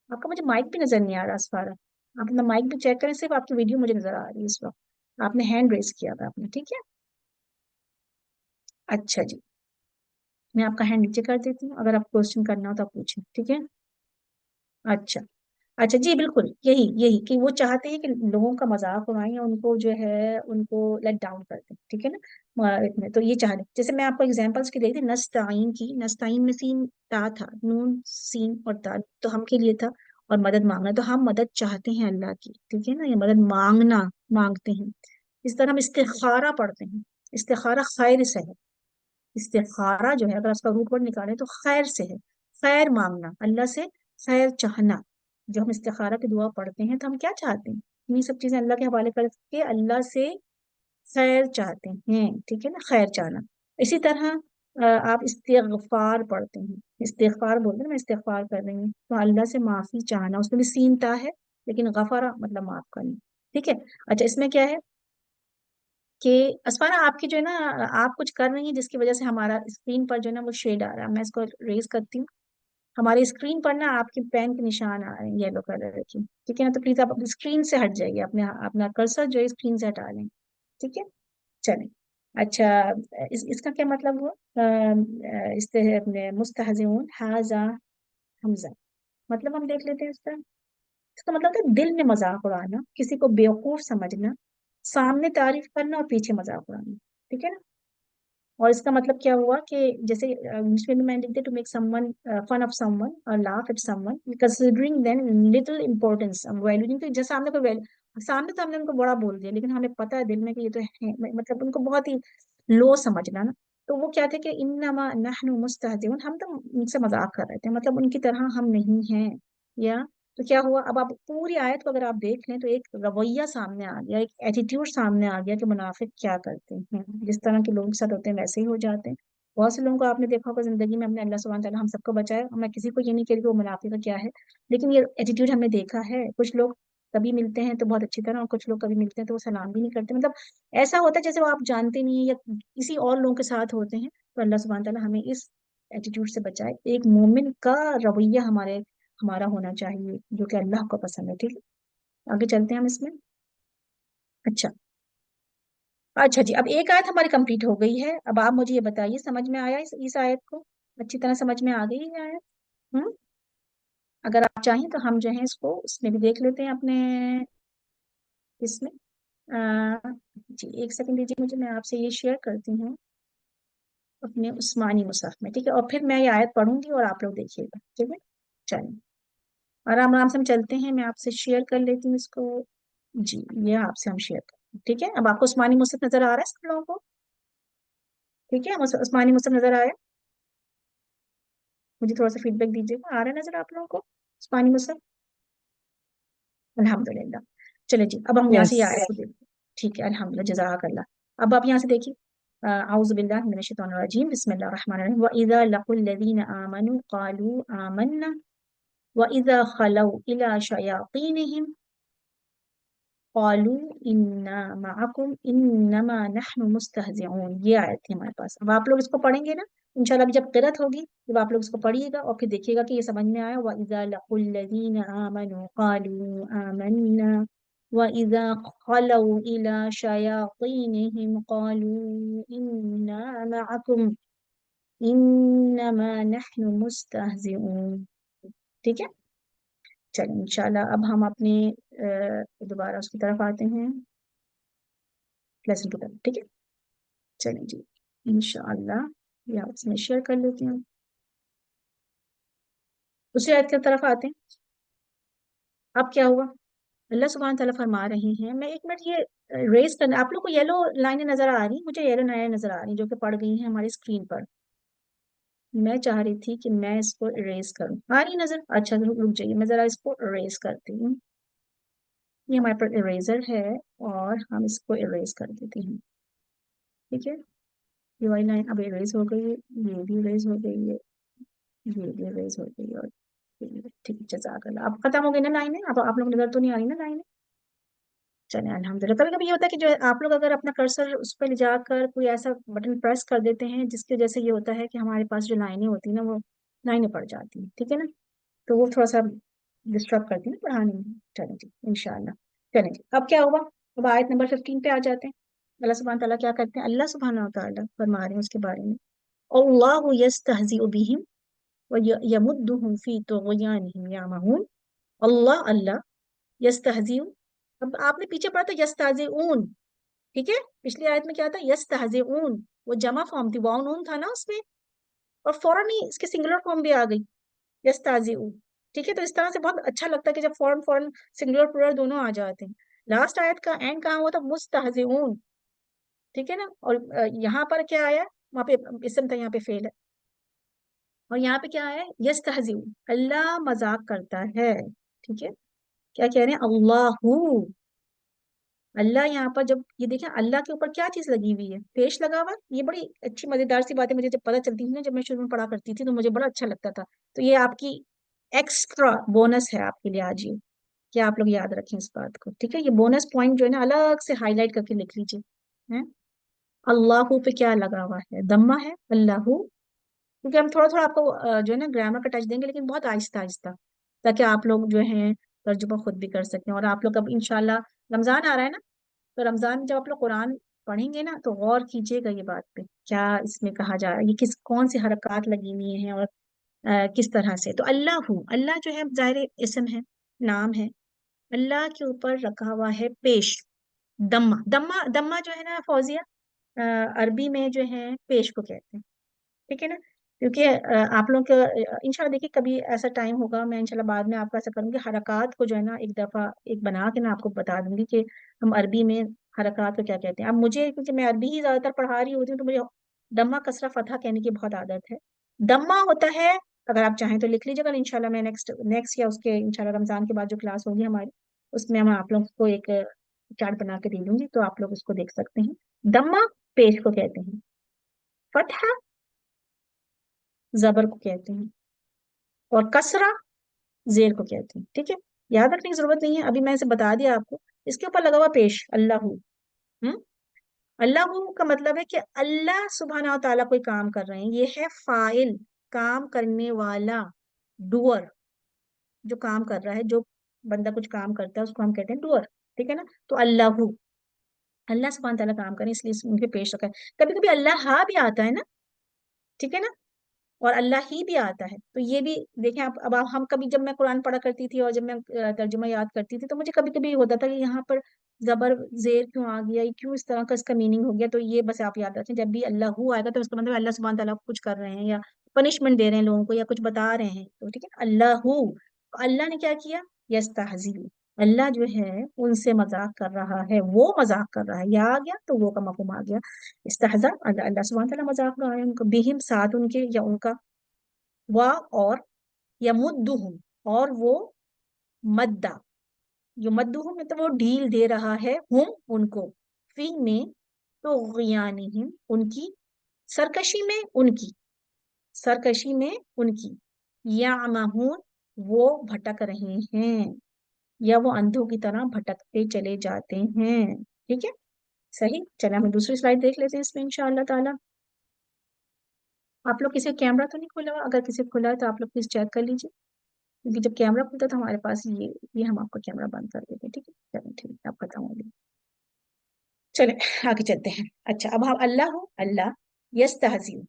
آپ کا مجھے مائک بھی نظر نہیں آ رہا اسفارہ، آپ اپنا مائک بھی چیک کریں، صرف آپ کی ویڈیو مجھے نظر آ رہی ہے اس وقت. آپ نے ہینڈ ریز کیا تھا آپ نے، ٹھیک ہے. اچھا جی، میں آپ کا ہینڈ نیچے کر دیتی ہوں، اگر آپ کوشچن کرنا ہو تو آپ پوچھیں، ٹھیک ہے. اچھا، اچھا جی، بالکل یہی کہ وہ چاہتے ہیں کہ لوگوں کا مذاق اڑائیں یا ان کو جو ہے ان کو لیٹ ڈاؤن کر دیں، ٹھیک ہے نا. اتنے تو یہ چاہ رہے، جیسے میں آپ کو ایگزامپلس کی دیکھ تھی. نستعین کی، نستعین میں سین تا تھا، نون سین اور تا تو ہم کے لیے تھا. اور مدد مانگنا، تو ہم مدد چاہتے ہیں اللہ کی، ٹھیک ہے نا. یہ مدد مانگنا، مانگتے ہیں. اس طرح ہم استخارہ پڑھتے ہیں. استخارہ خیر سے ہے. استخارہ جو ہے اگر اس کا روٹ ورڈ نکالیں تو خیر سے ہے. خیر مانگنا، اللہ سے خیر چاہنا. جو ہم استخارہ کی دعا پڑھتے ہیں تو ہم کیا چاہتے ہیں؟ یہ سب چیزیں اللہ کے حوالے کر کے اللہ سے خیر چاہتے ہیں، ٹھیک ہے نا، خیر چاہنا. اسی طرح آپ استغفار پڑھتے ہیں، استغفار بولتے ہیں، میں استغفار کر رہی ہوں، تو اللہ سے معافی چاہنا، اس میں بھی سین تا ہے لیکن غفرا مطلب معاف کرنا، ٹھیک ہے۔ اچھا اس میں کیا ہے کہ اسفارا آپ کی جو ہے نا، آپ کچھ کر رہی ہیں جس کی وجہ سے ہمارا اسکرین پر جو ہے نا وہ شیڈ آ رہا ہے، میں اس کو ریز کرتی ہوں۔ ہماری اسکرین پر نا آپ کے پین کے نشان آ رہے ہیں یلو کلر کی، ٹھیک ہے نا، تو پلیز آپ اپنی اسکرین سے ہٹ جائیے، اپنے اپنا کرسر جو ہے اسکرین سے ہٹا لیں، ٹھیک ہے، چلیں۔ اچھا اس کا کیا مطلب ہوا؟ اپنے مستہزئون حاذا حمزہ، مطلب ہم دیکھ لیتے ہیں اس کا۔ اس کا مطلب ہے دل میں مذاق اڑانا، کسی کو بیوقوف سمجھنا، سامنے تعریف کرنا اور پیچھے مذاق اڑانا، ٹھیک ہے نا۔ اور اس کا مطلب کیا ہوا کہ جیسے انگلش میں بھی میں لکھتے to make someone fun of someone اور laugh at someone considering them little importance valuing, تو جیسے ہم نے کوئی سامنے تو ہم نے ان کو بڑا بول دیا لیکن ہمیں پتا ہے دل میں کہ یہ تو ہے، مطلب ان کو بہت ہی لو سمجھنا نا، تو وہ کیا تھے کہ انما نحن مستہزئون، ہم تو ان سے مذاق کر رہے تھے، مطلب ان کی طرح ہم نہیں ہیں، یا تو کیا ہوا؟ اب آپ پوری آیت کو اگر آپ دیکھ لیں تو ایک رویہ سامنے آ گیا، ایک ایٹیٹیوڈ سامنے آ گیا کہ منافق کیا کرتے ہیں، جس طرح کے لوگوں کے ساتھ ہوتے ہیں ویسے ہی ہو جاتے ہیں۔ بہت سے لوگوں کو آپ نے دیکھا ہوگا زندگی میں، ہم نے اللہ سبحانہ تعالیٰ ہم سب کو بچایا، میں کسی کو یہ نہیں کہہ رہی کہ وہ منافق کا کیا ہے، لیکن یہ ایٹیٹیوڈ ہم نے دیکھا ہے، کچھ لوگ کبھی ملتے ہیں تو بہت اچھی طرح، اور کچھ لوگ کبھی ملتے ہیں تو وہ سلام بھی نہیں کرتے، مطلب ایسا ہوتا ہے جیسے وہ آپ جانتے نہیں ہیں یا کسی اور لوگوں کے ساتھ ہوتے ہیں، تو اللہ سبحانہ تعالیٰ ہمیں اس ایٹیٹیوڈ سے بچائے۔ ایک مومن کا رویہ ہمارا ہونا چاہیے جو کہ اللہ کو پسند ہے، ٹھیک ہے، آگے چلتے ہیں ہم اس میں۔ اچھا اچھا جی، اب ایک آیت ہماری کمپلیٹ ہو گئی ہے، اب آپ مجھے یہ بتائیے سمجھ میں آیا اس آیت کو؟ اچھی طرح سمجھ میں آ گئی یہ آیت؟ اگر آپ چاہیں تو ہم جو ہیں اس کو اس میں بھی دیکھ لیتے ہیں اپنے اس میں جی ایک سیکنڈ دیجیے مجھے، میں آپ سے یہ شیئر کرتی ہوں اپنے عثمانی مصحف میں، ٹھیک ہے، اور پھر میں یہ آیت پڑھوں گی اور آپ لوگ دیکھیے گا، ٹھیک ہے، چلیے آرام آرام سے ہم چلتے ہیں، میں آپ سے شیئر کر لیتی ہوں اس کو، جی یہ آپ سے ہم شیئر کرتے ہیں، ٹھیک ہے۔ اب آپ کو عثمانی مصحف نظر آ رہا ہے سب لوگوں کو؟ ٹھیک ہے، عثمانی مصحف نظر آیا؟ مجھے تھوڑا سا فیڈ بیک دیجیے گا، آ رہا ہے نظر آپ لوگوں کو عثمانی مصحف؟ الحمد للہ، چلے جی اب ہم یہاں سے یہ آیت کو دیکھیں، ٹھیک ہے، الحمد للہ، جزاک اللہ۔ اب آپ یہاں سے دیکھیے، اعوذ باللہ من الشیطان الرجیم، بسم اللہ الرحمن الرحیم، وَإِذَا لَقُوا الَّذِينَ آمَنُوا قَالُوا آمَنَّا وَإِذَا خَلَوْا إِلَى شَيَاطِينِهِمْ قالوا انا معکم انما نحن مستہزئون، یہ آیت تھی ہمارے پاس۔ اب آپ لوگ اس کو پڑھیں گے نا انشاءاللہ، ابھی جب قرأت ہوگی جب آپ لوگ اس کو پڑھیے گا اور پھر دیکھیے گا کہ یہ سمجھ میں آیا، وَإِذَا لَقُوا الَّذِينَ آمَنُوا قَالُوا آمَنَّا وَإِذَا خَلَوْا إِلَى شَيَاطِينِهِمْ قَالُوا إِنَّا مَعَكُمْ إِنَّمَا نَحْنُ مُسْتَهْزِئُونَ، ٹھیک ہے، چلیں انشاءاللہ اب ہم اپنے دوبارہ اس کی طرف آتے ہیں، لیسن کی طرف، ٹھیک ہے، چلیں جی انشاءاللہ یہ آپ سے میں شیئر کر لیتی ہوں، دوسری آیت کی طرف آتے ہیں۔ اب کیا ہوا؟ اللہ سبحانہ تعالیٰ فرما رہے ہیں، میں ایک منٹ یہ ریز کرنا، آپ لوگ کو یلو لائنیں نظر آ رہی، مجھے یلو لائنیں نظر آ رہی جو کہ پڑ گئی ہیں ہماری اسکرین پر، میں چاہ رہی تھی کہ میں اس کو اریز کروں، آ رہی نظر؟ اچھا رک جائیے، میں ذرا اس کو اریز کرتی ہوں، یہ ہمارے پاس اریزر ہے اور ہم اس کو اریز کر دیتے ہیں، ٹھیک ہے، یہ والی لائن اب اریز ہو گئی ہے، یہ بھی اریز ہو گئی ہے، یہ بھی اریز ہو گئی ہے، اور ٹھیک ہے، جزاک اللہ، اب ختم ہو گئی نا لائنیں؟ اب آپ لوگ نظر تو نہیں آ رہی نا لائنیں؟ چلیں الحمد للہ۔ کبھی کبھی یہ ہوتا ہے کہ جو آپ لوگ اگر اپنا کرسر اس پہ لے جا کر کوئی ایسا بٹن پریس کر دیتے ہیں جس کی وجہ سے یہ ہوتا ہے کہ ہمارے پاس جو لائنیں ہوتی ہیں نا وہ لائنیں پڑ جاتی ہیں، ٹھیک ہے نا، تو وہ تھوڑا سا ڈسٹرب کرتی ہیں نا پڑھانے میں، چلیں جی انشاءاللہ، چلیں جی اب کیا ہوگا؟ اب آیت نمبر 15 پہ آ جاتے ہیں۔ اللہ سبحانہ تعالیٰ کیا کرتے ہیں؟ اللہ سبحانہ تعالیٰ فرما رہے ہیں اس کے بارے میں، اللہ یستہزئ بہم ویمدہم فی طغیانہم یعمہون، اللہ یستہزئ، اب آپ نے پیچھے پڑھا تھا یستہزئون، ٹھیک ہے، پچھلی آیت میں کیا تھا؟ یستہزئون، وہ جمع فارم تھی، واؤ نون تھا نا اس میں، اور فوراً ہی اس کی سنگولر فارم بھی آ گئی یستہزئون، ٹھیک ہے، تو اس طرح سے بہت اچھا لگتا ہے کہ جب فوراً سنگولر پلورل دونوں آ جاتے ہیں۔ لاسٹ آیت کا اینڈ کہاں ہوا تھا؟ مستہزئون، ٹھیک ہے نا، اور یہاں پر کیا آیا؟ وہاں پہ اسم تھا، یہاں پہ فعل ہے، اور یہاں پہ کیا ہے؟ یستہزئون، اللہ مذاق کرتا ہے، ٹھیک ہے، کیا کہہ رہے ہیں؟ اللہ اللہ یہاں پر جب یہ دیکھیں اللہ کے اوپر کیا چیز لگی ہوئی ہے، پیش لگا ہوا ہے۔ یہ بڑی اچھی مزیدار سی بات ہے، مجھے جب پتہ چلتی تھی نا، جب میں شروع میں پڑھا کرتی تھی تو مجھے بڑا اچھا لگتا تھا۔ تو یہ آپ کی ایکسٹرا بونس ہے آپ کے لیے آج، یہ کہ آپ لوگ یاد رکھیں اس بات کو، ٹھیک ہے؟ یہ بونس پوائنٹ جو ہے نا الگ سے ہائی لائٹ کر کے لکھ لیجیے۔ ہیں؟ اللہ پہ کیا لگا ہوا ہے؟ دمہ ہے اللہ، کیونکہ ہم تھوڑا تھوڑا آپ کو جو ہے نا گرامر کا ٹچ دیں گے، لیکن بہت آہستہ آہستہ، تاکہ آپ لوگ جو ہیں ترجمہ خود بھی کر سکیں۔ اور آپ لوگ اب انشاءاللہ رمضان آ رہا ہے نا، تو رمضان میں جب آپ لوگ قرآن پڑھیں گے نا تو غور کیجیے گا یہ بات پہ، کیا اس میں کہا جا رہا ہے، یہ کون سی حرکات لگی ہوئی ہیں، اور کس طرح سے۔ تو اللہ، اللہ جو ہے ظاہر اسم ہے، نام ہے۔ اللہ کے اوپر رکھا ہوا ہے پیش، دمہ، دمہ دمہ جو ہے نا فوزیہ، عربی میں جو ہے پیش کو کہتے ہیں، ٹھیک ہے نا؟ کیونکہ آپ لوگ کا انشاءاللہ دیکھیے کبھی ایسا ٹائم ہوگا، میں انشاءاللہ بعد میں آپ کا ایسا کروں گی، حرکات کو جو ہے نا ایک دفعہ ایک بنا کے نا آپ کو بتا دوں گی کہ ہم عربی میں حرکات کو کیا کہتے ہیں۔ اب مجھے کیونکہ میں عربی ہی زیادہ تر پڑھا رہی ہوتی ہوں، تو مجھے دمہ کسرہ فتحہ کہنے کی بہت عادت ہے۔ دمہ ہوتا ہے، اگر آپ چاہیں تو لکھ لیجیے گا، انشاءاللہ میں نیکسٹ یا اس کے انشاءاللہ رمضان کے بعد جو کلاس ہوگی ہماری، اس میں میں آپ لوگوں کو ایک چارٹ بنا کے دے دوں گی، تو آپ لوگ اس کو دیکھ سکتے ہیں۔ دمہ پیش کو کہتے ہیں، فتحہ زبر کو کہتے ہیں، اور کسرہ زیر کو کہتے ہیں، ٹھیک ہے؟ یاد رکھنے کی ضرورت نہیں ہے، ابھی میں اسے بتا دیا آپ کو۔ اس کے اوپر لگا ہوا پیش اللہ، اللہ کا مطلب ہے کہ اللہ سبحانہ و تعالیٰ کوئی کام کر رہے ہیں، یہ ہے فاعل، کام کرنے والا، ڈوئر، جو کام کر رہا ہے، جو بندہ کچھ کام کرتا ہے اس کو ہم کہتے ہیں ڈوئر، ٹھیک ہے نا؟ تو اللہ، اللہ سبحانہ تعالیٰ کام کریں، اس لیے اس میں پیش رکھا ہے۔ کبھی کبھی اللہ ہا بھی آتا ہے نا، ٹھیک ہے نا؟ اور اللہ ہی بھی آتا ہے، تو یہ بھی دیکھیں آپ۔ اب ہم کبھی، جب میں قرآن پڑھا کرتی تھی اور جب میں ترجمہ یاد کرتی تھی، تو مجھے کبھی کبھی ہوتا تھا کہ یہاں پر زبر زیر کیوں آ گیا، یہ کیوں اس طرح کا اس کا میننگ ہو گیا۔ تو یہ بس آپ یاد رکھیں، جب بھی اللہ آئے گا تو اس کا مطلب اللہ سبحانہ تعالیٰ کچھ کر رہے ہیں، یا پنشمنٹ دے رہے ہیں لوگوں کو، یا کچھ بتا رہے ہیں، تو ٹھیک ہے نا؟ اللہ نے کیا کیا؟ یستہزی، اللہ جو ہے ان سے مذاق کر رہا ہے، وہ مذاق کر رہا ہے، یا آ گیا تو وہ کا مفہوم آ گیا، استہزا، اللہ سبحانہ تعالیٰ مذاق کر رہا ہے ان کو، بہم، ساتھ ان کے، یا ان کا، اور یمدہم، اور وہ مدہ، جو مدہم میں تو وہ ڈھیل دے رہا ہے، ہم ان کو، فی میں، تو غیانہم ان کی سرکشی میں، ان کی سرکشی میں ان کی، یعمہون وہ بھٹک رہے ہیں، یا وہ اندھوں کی طرح بھٹکتے چلے جاتے ہیں، ٹھیک ہے؟ صحیح، چلیں ہم دوسری سلائڈ دیکھ لیتے ہیں اس میں انشاءاللہ تعالی۔ آپ لوگ کسی کا کیمرہ تو نہیں کھلا ہوا؟ اگر کسی کو کھلا ہے تو آپ لوگ پلیز چیک کر لیجیے، کیونکہ جب کیمرہ کھلتا ہے تو ہمارے پاس یہ ہم آپ کا کیمرہ بند کر دیتے ہیں، ٹھیک ہے؟ چلیں ٹھیک ہے، آپ ختم ہو گئی، چلیں آگے چلتے ہیں۔ اچھا، اب ہم اللہ یستہزی،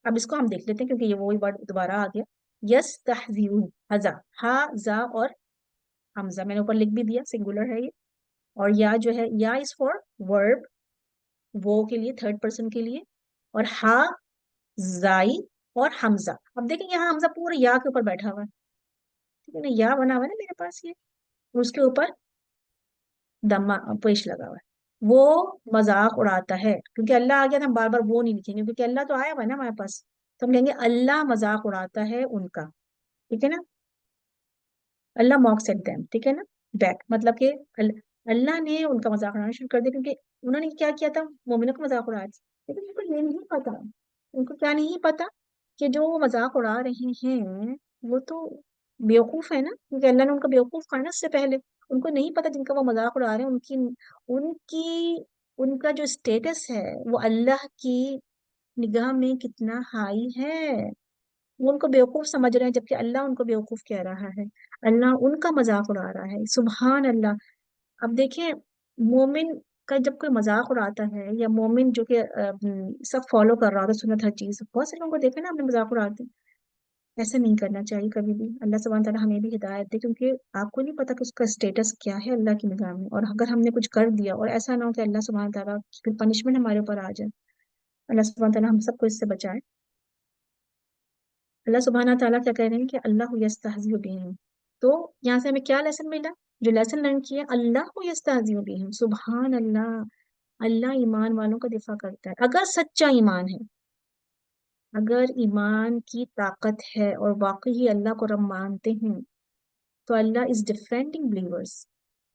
اب اس کو ہم دیکھ لیتے ہیں کیونکہ یہ وہی ورڈ دوبارہ آ گیا، یستہزی، ہزا، ہا زا اور حمزہ میں نے اوپر لکھ بھی دیا، سنگولر ہے یہ، اور یا جو ہے یا از فار ورب، وہ کے لیے، تھرڈ پرسن کے لیے، اور ہا زائی اور حمزہ۔ اب دیکھیں یہاں حمزہ پورے یا کے اوپر بیٹھا ہوا ہے، ٹھیک ہے نا؟ یا بنا ہوا ہے نا میرے پاس، یہ اس کے اوپر دمہ پیش لگا ہوا ہے، وہ مذاق اڑاتا ہے، کیونکہ اللہ آ گیا تو ہم بار بار وہ نہیں لکھیں گے، کیونکہ اللہ تو آیا ہوا ہے نا ہمارے پاس، تو ہم کہیں گے اللہ مذاق اڑاتا ہے ان کا، ٹھیک ہے نا؟ اللہ موکس ایٹ دیم، ٹھیک ہے نا؟ بیک، مطلب کہ اللہ نے ان کا مذاق اڑانا شروع کر دیا، کیونکہ انہوں نے کیا کیا تھا؟ مومنوں کا مذاق اڑایا تھا، لیکن ان کو یہ نہیں پتا، ان کو کیا نہیں پتا کہ جو وہ مذاق اڑا رہے ہیں وہ تو بیوقوف ہے نا، کیونکہ اللہ نے ان کا بیوقوف کہا نا اس سے پہلے، ان کو نہیں پتا جن کا وہ مذاق اڑا رہے ہیں ان کی ان کا جو اسٹیٹس ہے وہ اللہ کی نگاہ میں کتنا ہائی ہے، وہ ان کو بیوقوف سمجھ رہے ہیں، جبکہ اللہ ان کو بیوقوف کہہ رہا ہے، اللہ ان کا مذاق اڑا رہا ہے، سبحان اللہ۔ اب دیکھیں، مومن کا جب کوئی مذاق اڑاتا ہے، یا مومن جو کہ سب فالو کر رہا ہوتا ہے سنت ہر چیز، بہت سے لوگوں کو دیکھا نا آپ نے مذاق اڑاتے ہیں، ایسا نہیں کرنا چاہیے کبھی بھی، اللہ سبحانہ تعالیٰ ہمیں بھی ہدایت دے، کیونکہ آپ کو نہیں پتا کہ اس کا اسٹیٹس کیا ہے اللہ کی نگاہ میں، اور اگر ہم نے کچھ کر دیا اور ایسا نہ ہو کہ اللہ سبحانہ تعالیٰ کی پنشمنٹ ہمارے اوپر آ جائے، اللہ سبحانہ تعالیٰ ہم سب کو اس سے بچائے۔ اللہ سبحانہ تعالیٰ کیا کہہ رہے ہیں کہ اللہ یستہزئ بہم، تو یہاں سے ہمیں کیا لیسن ملا؟ جو لیسن لرن کیا، اللہ یستہزئ بہم، سبحان اللہ، اللہ ایمان والوں کا دفاع کرتا ہے، اگر سچا ایمان ہے، اگر ایمان کی طاقت ہے اور واقعی اللہ کو رب مانتے ہیں، تو اللہ از ڈیفینڈنگ بلیورس،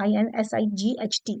INSIGHT।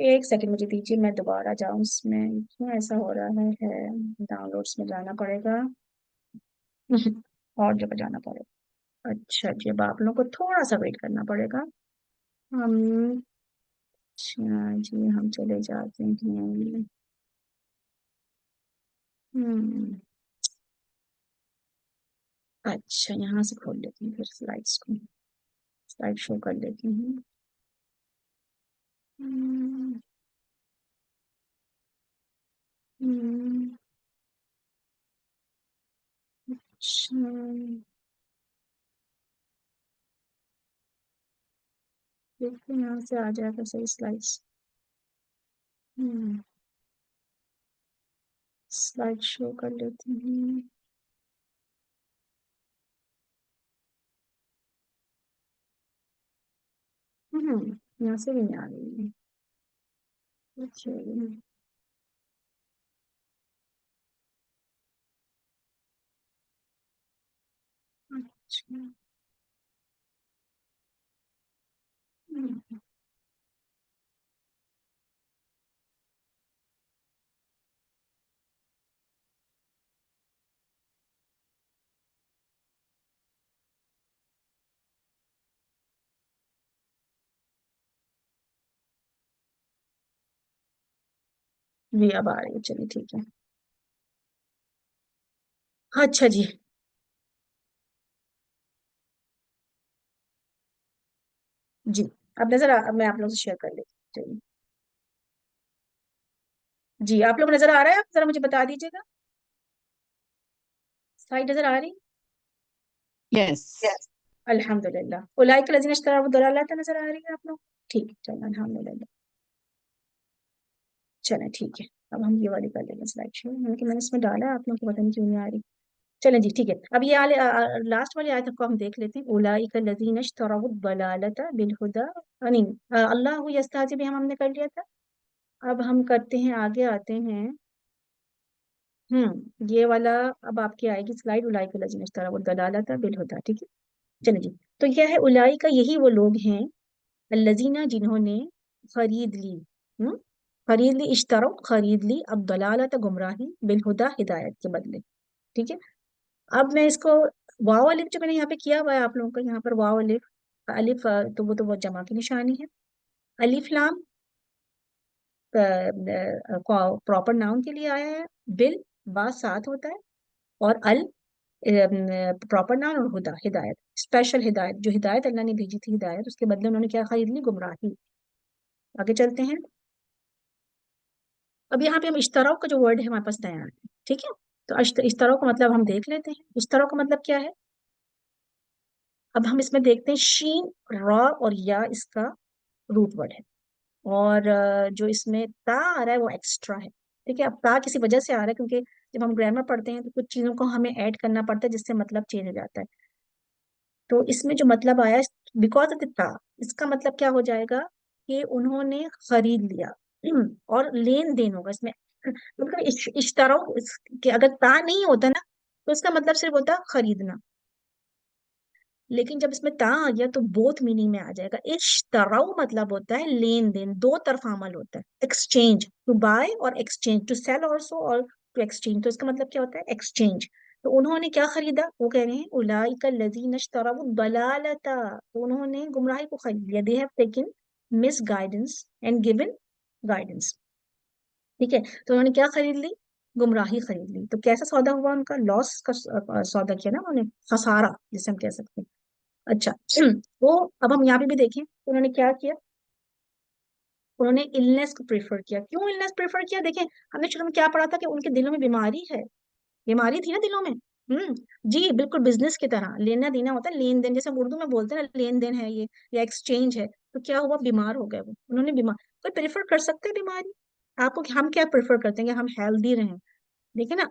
ایک سیکنڈ مجھے دیجیے، میں دوبارہ جاؤں اس میں، کیوں ایسا ہو رہا ہے؟ ڈاؤن لوڈس میں جانا پڑے گا اور جگہ جانا پڑے گا. اچھا جی، اب آپ لوگوں کو تھوڑا سا ویٹ کرنا پڑے گا. ہم اچھا جی، ہم چلے جاتے ہیں. اچھا یہاں سے کھول لیتی ہوں پھر سلائڈس کو، سلائڈ شو کر لیتی ہوں. ہم، ہم، اچھا دیکھتے ہیں یہاں سے آ جائے گا صحیح سلائڈس. سلائڈ شو کر لیتی ہوں. یہاں سے بھی نہیں آ رہی ہے. اچھا اچھا. جی اب آ رہی ہے، چلیے ٹھیک ہے. اچھا جی، جی اب نظر اب میں آپ لوگوں سے شیئر کر لیتی ہوں. چلیے جی، آپ لوگ نظر آ رہا ہے؟ آپ ذرا مجھے بتا دیجیے گا، سائڈ نظر آ رہی؟ یس. Yes. الحمد للہ. اولئک الذین اشتروا الضلالۃ نظر آ رہی ہے آپ لوگ؟ ٹھیک ہے چلیں الحمد للہ. چلیں ٹھیک ہے، اب ہم یہ والی کر لیں گے سلائڈ شو، کہ میں نے اس میں ڈالا ہے، آپ لوگوں کو پتہ نہیں کیوں نہیں آ رہی. چلیں جی ٹھیک ہے. اب یہ لاسٹ والی آیت کو ہم دیکھ لیتے ہیں. اولئک الذین اشتروا الضلالۃ بالہدی، نہیں اللہ یستہزئ بہم ہم نے کر لیا تھا. اب ہم کرتے ہیں آگے آتے ہیں. یہ والا اب آپ کی آئے گی سلائڈ، اولئک الذین اشتروا الضلالۃ بالہدی. ٹھیک ہے چلیں جی. تو یہ ہے اولئک، یہی وہ لوگ ہیں الذین جنہوں نے خرید لی، خرید لی، اشتروا خرید لی، اب ضلالت گمراہی، بالہدی ہدایت کے بدلے. ٹھیک ہے. اب میں اس کو واو الف جو میں نے یہاں پہ کیا ہوا ہے آپ لوگوں کا، یہاں پر واو الف الف تو وہ جمع کی نشانی ہے. الف لام پراپر ناؤن کے لیے آیا ہے. بل با ساتھ ہوتا ہے، اور ال پراپر ناؤن، اور ہدا ہدایت، اسپیشل ہدایت، جو ہدایت اللہ نے بھیجی تھی ہدایت، اس کے بدلے انہوں نے کیا خرید لی؟ گمراہی. آگے چلتے ہیں. اب یہاں پہ ہم اشتراؤ کا جو ورڈ ہے ہمارے پاس نیا ہے. ٹھیک ہے، تو اشتراؤ کا مطلب ہم دیکھ لیتے ہیں. اشتراؤ کا مطلب کیا ہے؟ اب ہم اس میں دیکھتے ہیں شین را اور یا اس کا روٹ ورڈ ہے، اور جو اس میں تا آ رہا ہے وہ ایکسٹرا ہے. ٹھیک ہے. اب تا کسی وجہ سے آ رہا ہے کیونکہ جب ہم گرامر پڑھتے ہیں تو کچھ چیزوں کو ہمیں ایڈ کرنا پڑتا ہے جس سے مطلب چینج ہو جاتا ہے. تو اس میں جو مطلب آیا بیکاز آف تا، اس کا مطلب کیا ہو جائے گا کہ انہوں نے خرید لیا. اور لین دین ہوگا اس میں. مطلب اشتراؤ کہ اگر تا نہیں ہوتا نا تو اس کا مطلب صرف ہوتا خریدنا، لیکن جب اس میں تا آ گیا تو بوتھ میننگ میں آ جائے گا. اشتراؤ مطلب ہوتا ہے لین دین، دو طرفہ عمل ہوتا ہے. ایکسچینج، ٹو بائی اور ایکسچینج، ٹو سیل آلسو اور ٹو ایکسچینج. تو اس کا مطلب کیا ہوتا ہے؟ ایکسچینج. تو انہوں نے کیا خریدا؟ وہ کہہ رہے ہیں اولئک الذین اشتروا الضلالۃ، تو انہوں نے گمراہی کو خرید لیا. They have taken miss guidance and given guidance. ٹھیک ہے. تو انہوں نے کیا خرید لی؟ گمراہی خرید لی. تو کیسا سودا ہوا ان کا؟ لاس کا سودا کیا نا انہوں نے، خسارہ جسے ہم کہہ سکتے ہیں. اچھا تو اب ہم یہاں پہ بھی دیکھیں انہوں نے کیا کیا. انہوں نے النس کو پریفر کیا. کیوں النس پریفر کیا؟ دیکھیں ہم نے شروع میں کیا پڑھا تھا کہ ان کے دلوں میں بیماری ہے، بیماری تھی نا دلوں میں. جی بالکل بزنس کی طرح لینا دینا ہوتا ہے، لین دین، جیسے ہم اردو میں بولتے ہیں نا لین دین ہے یہ، یا ایکسچینج ہے. تو کیا ہوا؟ بیمار ہو گئے وہ. انہوں نے بیمار، کوئی پریفر کر سکتے ہیں بیماری؟ آپ کو ہم کیا پریفر کرتے ہیں کہ ہم ہیلدی رہیں؟ دیکھیں نا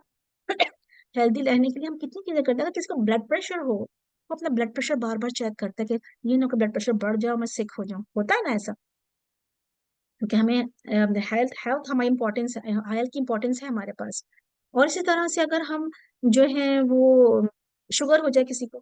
ہیلدی رہنے کے لیے ہم کتنی چیزیں کرتے ہیں. اگر کسی کو بلڈ پریشر ہو وہ اپنا بلڈ پریشر بار بار چیک کرتا ہے کہ یہ نہ کہ بلڈ پریشر بڑھ جاؤ میں سک ہو جاؤں. ہوتا ہے نا ایسا، کیونکہ ہمیں ہیلتھ ہماری امپورٹینس ہے، ہیلتھ کی امپورٹینس ہے ہمارے پاس. اور اسی طرح سے اگر ہم جو ہے وہ شوگر ہو جائے کسی کو،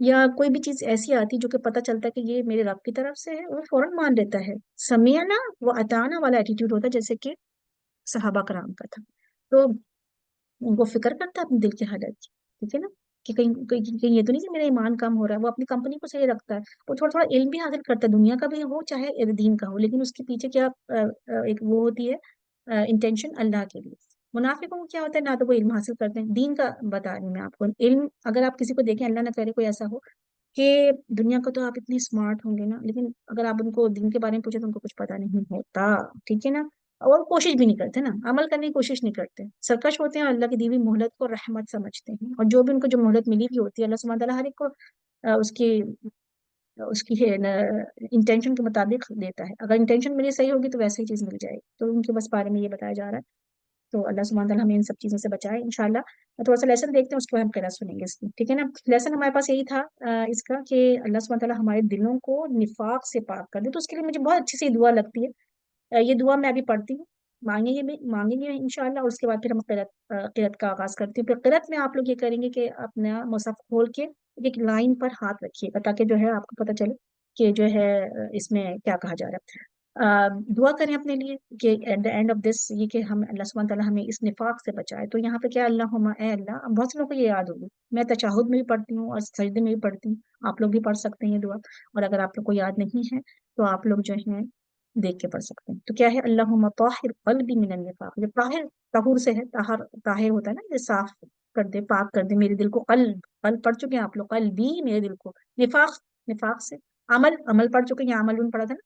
یا کوئی بھی چیز ایسی آتی جو کہ پتہ چلتا ہے کہ یہ میرے رب کی طرف سے ہے، وہ فوراً مان لیتا ہے. سمیعنا و اطعنا والا ایٹیٹیوڈ ہوتا ہے، جیسے کہ صحابہ کرام کا تھا. تو وہ فکر کرتا ہے اپنے دل کی حالت کی، ٹھیک ہے نا، کہ کہیں یہ تو نہیں کہ میرا ایمان کم ہو رہا ہے. وہ اپنی کمپنی کو صحیح رکھتا ہے، وہ تھوڑا تھوڑا علم بھی حاصل کرتا ہے، دنیا کا بھی ہو چاہے دین کا ہو، لیکن اس کے پیچھے کیا ایک وہ ہوتی ہے انٹینشن اللہ کے لیے. منافقوں کو کیا ہوتا ہے، نہ تو وہ علم حاصل کرتے ہیں دین کا. بتا رہی ہوں میں آپ کو علم، اگر آپ کسی کو دیکھیں، اللہ نہ کرے کوئی ایسا ہو کہ دنیا کو تو آپ اتنے اسمارٹ ہوں گے نا، لیکن اگر آپ ان کو دین کے بارے میں پوچھیں تو ان کو کچھ پتا نہیں ہوتا، ٹھیک ہے نا. اور کوشش بھی نہیں کرتے نا، عمل کرنے کی کوشش نہیں کرتے، سرکش ہوتے ہیں، اللہ کی دی ہوئی مہلت کو رحمت سمجھتے ہیں. اور جو بھی ان کو جو مہلت ملی ہوئی ہوتی ہے، اللہ سبحانہ تعالیٰ ہر ایک کو اس کی انٹینشن کے مطابق دیتا ہے. اگر انٹینشن میری صحیح ہوگی تو ویسے ہی چیز مل جائے گی. تو ان کے بس بارے میں یہ بتایا جا رہا ہے. تو اللہ سبحانہ تعالیٰ ہمیں ان سب چیزوں سے بچائے انشاءاللہ. تھوڑا سا لیسن دیکھتے ہیں، اس کے بعد ہم قرأت سنیں گے اس کی، ٹھیک ہے نا. لیسن ہمارے پاس یہی تھا اس کا، کہ اللہ سبحانہ تعالیٰ ہمارے دلوں کو نفاق سے پاک کر دے. تو اس کے لیے مجھے بہت اچھی سی دعا لگتی ہے. یہ دعا میں ابھی پڑھتی ہوں، مانگیں گے انشاءاللہ، اور اس کے بعد پھر ہم قرأت کا آغاز کرتے ہیں. پھر قرأت میں آپ لوگ یہ کریں گے کہ اپنا مصحف کھول کے ایک لائن پر ہاتھ رکھیے گا، تاکہ جو ہے آپ کو پتہ چلے کہ جو ہے اس میں کیا کہا جا رہا ہے. دعا کریں اپنے لیے کہ at the end of this, یہ کہ ہم اللہ سبحانہ تعالیٰ ہمیں اس نفاق سے بچائے. تو یہاں پہ کیا، اللہم اے اللہ، بہت سے لوگوں کو یہ یاد ہوگی، میں تشہد میں بھی پڑھتی ہوں اور سجدے میں بھی پڑھتی ہوں، آپ لوگ بھی پڑھ سکتے ہیں یہ دعا. اور اگر آپ لوگ کو یاد نہیں ہے تو آپ لوگ جو ہیں دیکھ کے پڑھ سکتے ہیں. تو کیا ہے، اللہم طاہر قلبی من النفاق. یہ طاہر طہور سے ہے، طاہر ہوتا ہے نا، یہ صاف کر دے، پاک کر دے میرے دل کو. قلب پڑھ چکے ہیں آپ لوگ، قلبی میرے دل کو. نفاق سے عمل پڑھ چکے ہیں، یہاں عمل پڑھا تھا نا.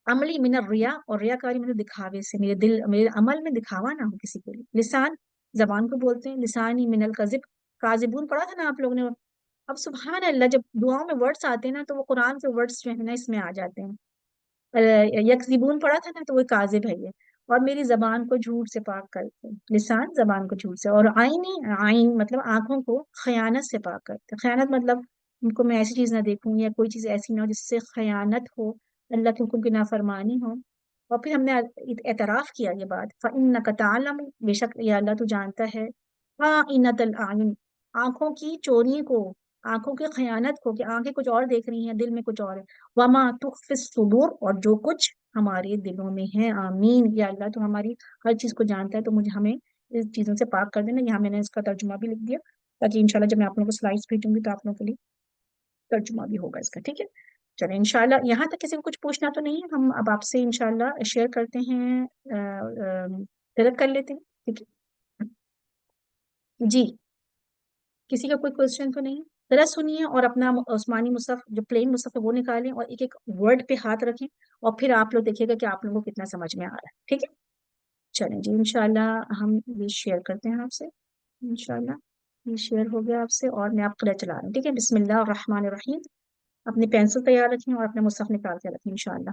عملی من الریا، اور ریاکاری مطلب دکھاوے سے، میرے عمل میں دکھاوا نہ ہو کسی کے لیے. لسان، زبان کو بولتے ہیں. لسانی من الکذب، کاذبون پڑھا تھا نا آپ لوگوں نے. اب سبحان اللہ، جب دعاؤں میں ورڈز آتے ہیں نا، تو وہ قرآن سے ورڈز جو ہے نا اس میں آ جاتے ہیں. یکذبون پڑھا تھا نا، تو وہ کاذب ہے یہ. اور میری زبان کو جھوٹ سے پاک کرتے. لسان زبان کو جھوٹ سے. اور عین مطلب آنکھوں کو خیانت سے پاک کرتے. خیانت مطلب ان کو میں ایسی چیز نہ دیکھوں، یا کوئی چیز ایسی نہ ہو جس سے خیانت ہو، اللہ کے حکم کی نافرمانی ہو. اور پھر ہم نے اعتراف کیا یہ بات، فَإِنَّكَ تَعْلَمُ، بے شک یا اللہ تو جانتا ہے، خَائِنَةَ الْأَعْيُنِ، آنکھوں کی چوری کو، آنکھوں کی خیانت کو، کہ آنکھیں کچھ اور دیکھ رہی ہیں، دل میں کچھ اور ہے. وَمَا تُخْفِي الصُّدُورُ، اور جو کچھ ہمارے دلوں میں ہے. آمین. یا اللہ تو ہماری ہر چیز کو جانتا ہے، تو ہمیں اس چیزوں سے پاک کر دینا. یہاں میں نے اس کا ترجمہ بھی لکھ دیا، تاکہ انشاءاللہ جب میں آپ لوگوں کو سلائڈس بھیجوں گی تو آپ لوگوں کے لیے ترجمہ بھی ہوگا اس کا، ٹھیک ہے. چلیں انشاءاللہ، یہاں تک کسی کو کچھ پوچھنا تو نہیں ہے. ہم اب آپ سے انشاءاللہ شیئر کرتے ہیں، طلب کر لیتے ہیں، ٹھیک ہے جی. کسی کا کوئی کوشچن تو نہیں ہے؟ ذرا سنیے، اور اپنا عثمانی مصحف جو پلین مصحف ہے وہ نکالیں، اور ایک ایک ورڈ پہ ہاتھ رکھیں، اور پھر آپ لوگ دیکھیے گا کہ آپ لوگوں کو کتنا سمجھ میں آ رہا ہے، ٹھیک ہے. چلیں جی، انشاءاللہ ہم یہ شیئر کرتے ہیں آپ سے. انشاءاللہ یہ شیئر ہو گیا آپ سے، اور میں آپ کو چلا رہا ہوں، ٹھیک ہے. بسم اللہ الرحمن الرحیم. اپنی پینسل تیار رکھیں اور اپنے مصحف نکال کے رکھیں انشاءاللہ.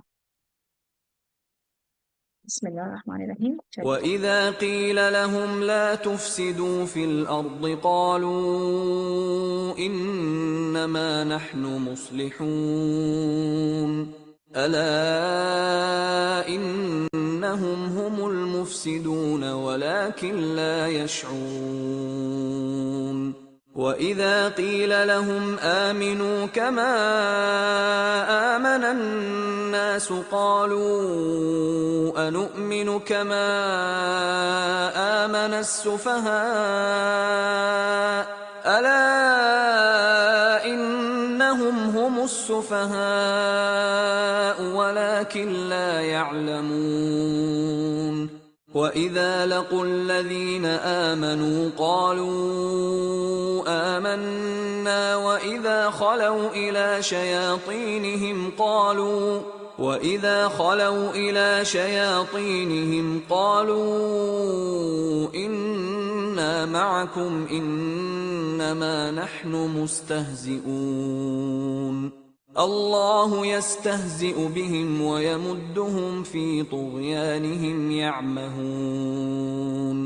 بسم اللہ الرحمن الرحیم. چلیے. وَإِذَا قِيلَ لَهُمْ لَا تُفْسِدُوا فِي الْأَرْضِ قَالُوا إِنَّمَا نَحْنُ مُصْلِحُونَ أَلَا إِنَّهُمْ هُمُ الْمُفْسِدُونَ وَلَكِنْ لَا يَشْعُرُونَ وَإِذَا قِيلَ لَهُمْ آمِنُوا كَمَا آمَنَ النَّاسُ قَالُوا أَنُؤْمِنُ كَمَا آمَنَ السُّفَهَاءُ أَلَا إِنَّهُمْ هُمُ السُّفَهَاءُ وَلَكِنْ لَا يَعْلَمُونَ وَإِذَا لَقُوا الَّذِينَ آمَنُوا قَالُوا آمَنَّا وَإِذَا خَلَوْا إِلَى شَيَاطِينِهِمْ قَالُوا إِنَّا مَعَكُمْ إِنَّمَا نَحْنُ مُسْتَهْزِئُونَ اللَّهُ يَسْتَهْزِئُ بِهِمْ وَيَمُدُّهُمْ فِي طُغْيَانِهِمْ يَعْمَهُونَ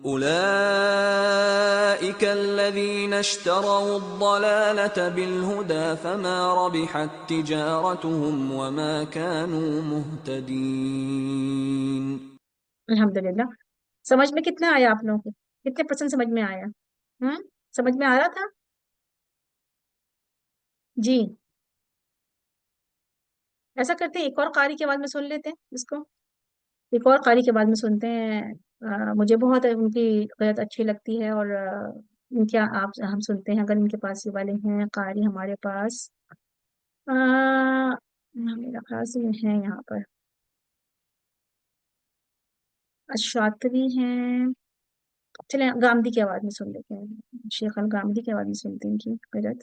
أُولَئِكَ الَّذِينَ اشْتَرَوُا الضَّلَالَةَ بِالْهُدَى فَمَا رَبِحَتْ تِجَارَتُهُمْ وَمَا كَانُوا مُهْتَدِينَ. الحمدللہ. سمجھ میں کتنا آیا آپ لوگوں کو؟ کتنے پرسنٹ سمجھ میں آیا؟ سمجھ میں آ رہا تھا؟ جی ایسا کرتے ہیں، ایک اور قاری کی آواز میں سن لیتے ہیں اس کو، ایک اور قاری کی آواز میں سنتے ہیں. مجھے بہت ان کی قرأت اچھی لگتی ہے، اور ان کیا آپ ہم سنتے ہیں اگر ان کے پاس یہ والے ہیں قاری ہمارے پاس. میرا خیال سے یہ ہیں یہاں پر الشاطری ہیں. چلیں گامدی کی آواز میں سن لیتے ہیں، شیخ الگامدی کی آواز میں سنتے ہیں ان کی قرأت.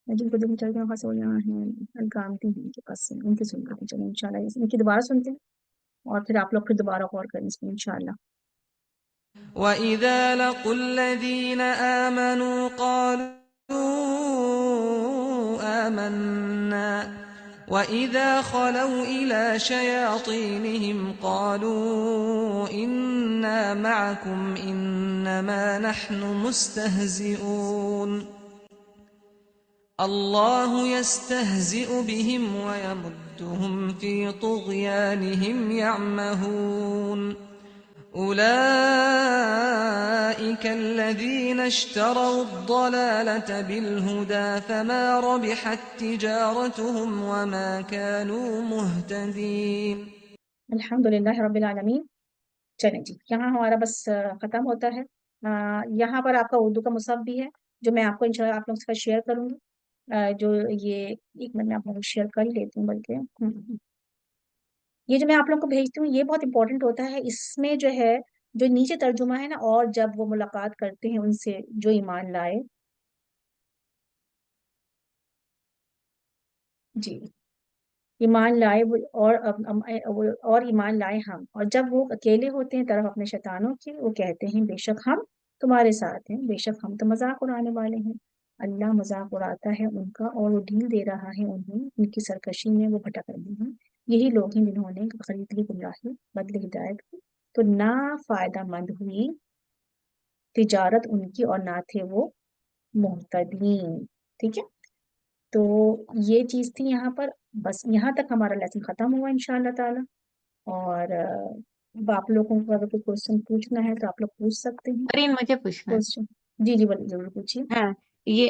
جن کو دن چل خاص ہو یہاں ہیں الگامدی ہیں ان کے پاس سے، ان کی سن لیتے ہیں. چلیں انشاءاللہ ان کی دوبارہ سنتے ہیں، اور پھر آپ لوگ پھر دوبارہ غور کریں اس میں انشاءاللہ. وَإِذَا لَقُوا الَّذِينَ آمَنُوا قَالُوا آمَنَّا وَإِذَا خَلَوْا إِلَى شَيَاطِينِهِمْ قَالُوا إِنَّا مَعَكُمْ إِنَّمَا نَحْنُ مُسْتَهْزِئُونَ اللَّهُ يَسْتَهْزِئُ بِهِمْ وَيَمُدُّهُمْ فِي طُغْيَانِهِمْ يَعْمَهُونَ أولئك الذين اشتروا الضلالة بالهدى فما ربحت تجارتهم وما كانوا مهتدين. الحمدللہ رب العالمین. چلیں جی یہاں ہمارا بس ختم ہوتا ہے. یہاں پر آپ کا اردو کا مصحف بھی ہے جو میں آپ کو انشاءاللہ آپ لوگوں کے ساتھ شیئر کروں گی. جو یہ ایک منٹ میں آپ لوگوں کو شیئر کر ہی لیتی ہوں، بلکہ یہ جو میں آپ لوگوں کو بھیجتی ہوں یہ بہت امپورٹنٹ ہوتا ہے. اس میں جو ہے جو نیچے ترجمہ ہے نا، اور جب وہ ملاقات کرتے ہیں ان سے جو ایمان لائے. جی ایمان لائے اور ایمان لائے ہم، اور جب وہ اکیلے ہوتے ہیں طرف اپنے شیطانوں کے، وہ کہتے ہیں بے شک ہم تمہارے ساتھ ہیں، بے شک ہم تو مذاق اڑانے والے ہیں. اللہ مذاق اڑاتا ہے ان کا، اور وہ ڈھیل دے رہا ہے انہیں ان کی سرکشی میں وہ بھٹک رہے ہیں. یہی لوگ ہیں جنہوں نے خرید لی گمراہی بدلے ہدایت کی، تو نہ فائدہ مند ہوئی تجارت ان کی، اور نہ تھے وہ محتدین. ٹھیک ہے، تو یہ چیز تھی یہاں پر. بس یہاں تک ہمارا لیسن ختم ہوا انشاءاللہ تعالی. اور اب آپ لوگوں کو اگر کوئی کوشچن پوچھنا ہے تو آپ لوگ پوچھ سکتے ہیں فرین مجھے پوچھنا ہے. کوشچن. جی جی بولیے، ضرور پوچھیے. ہاں یہ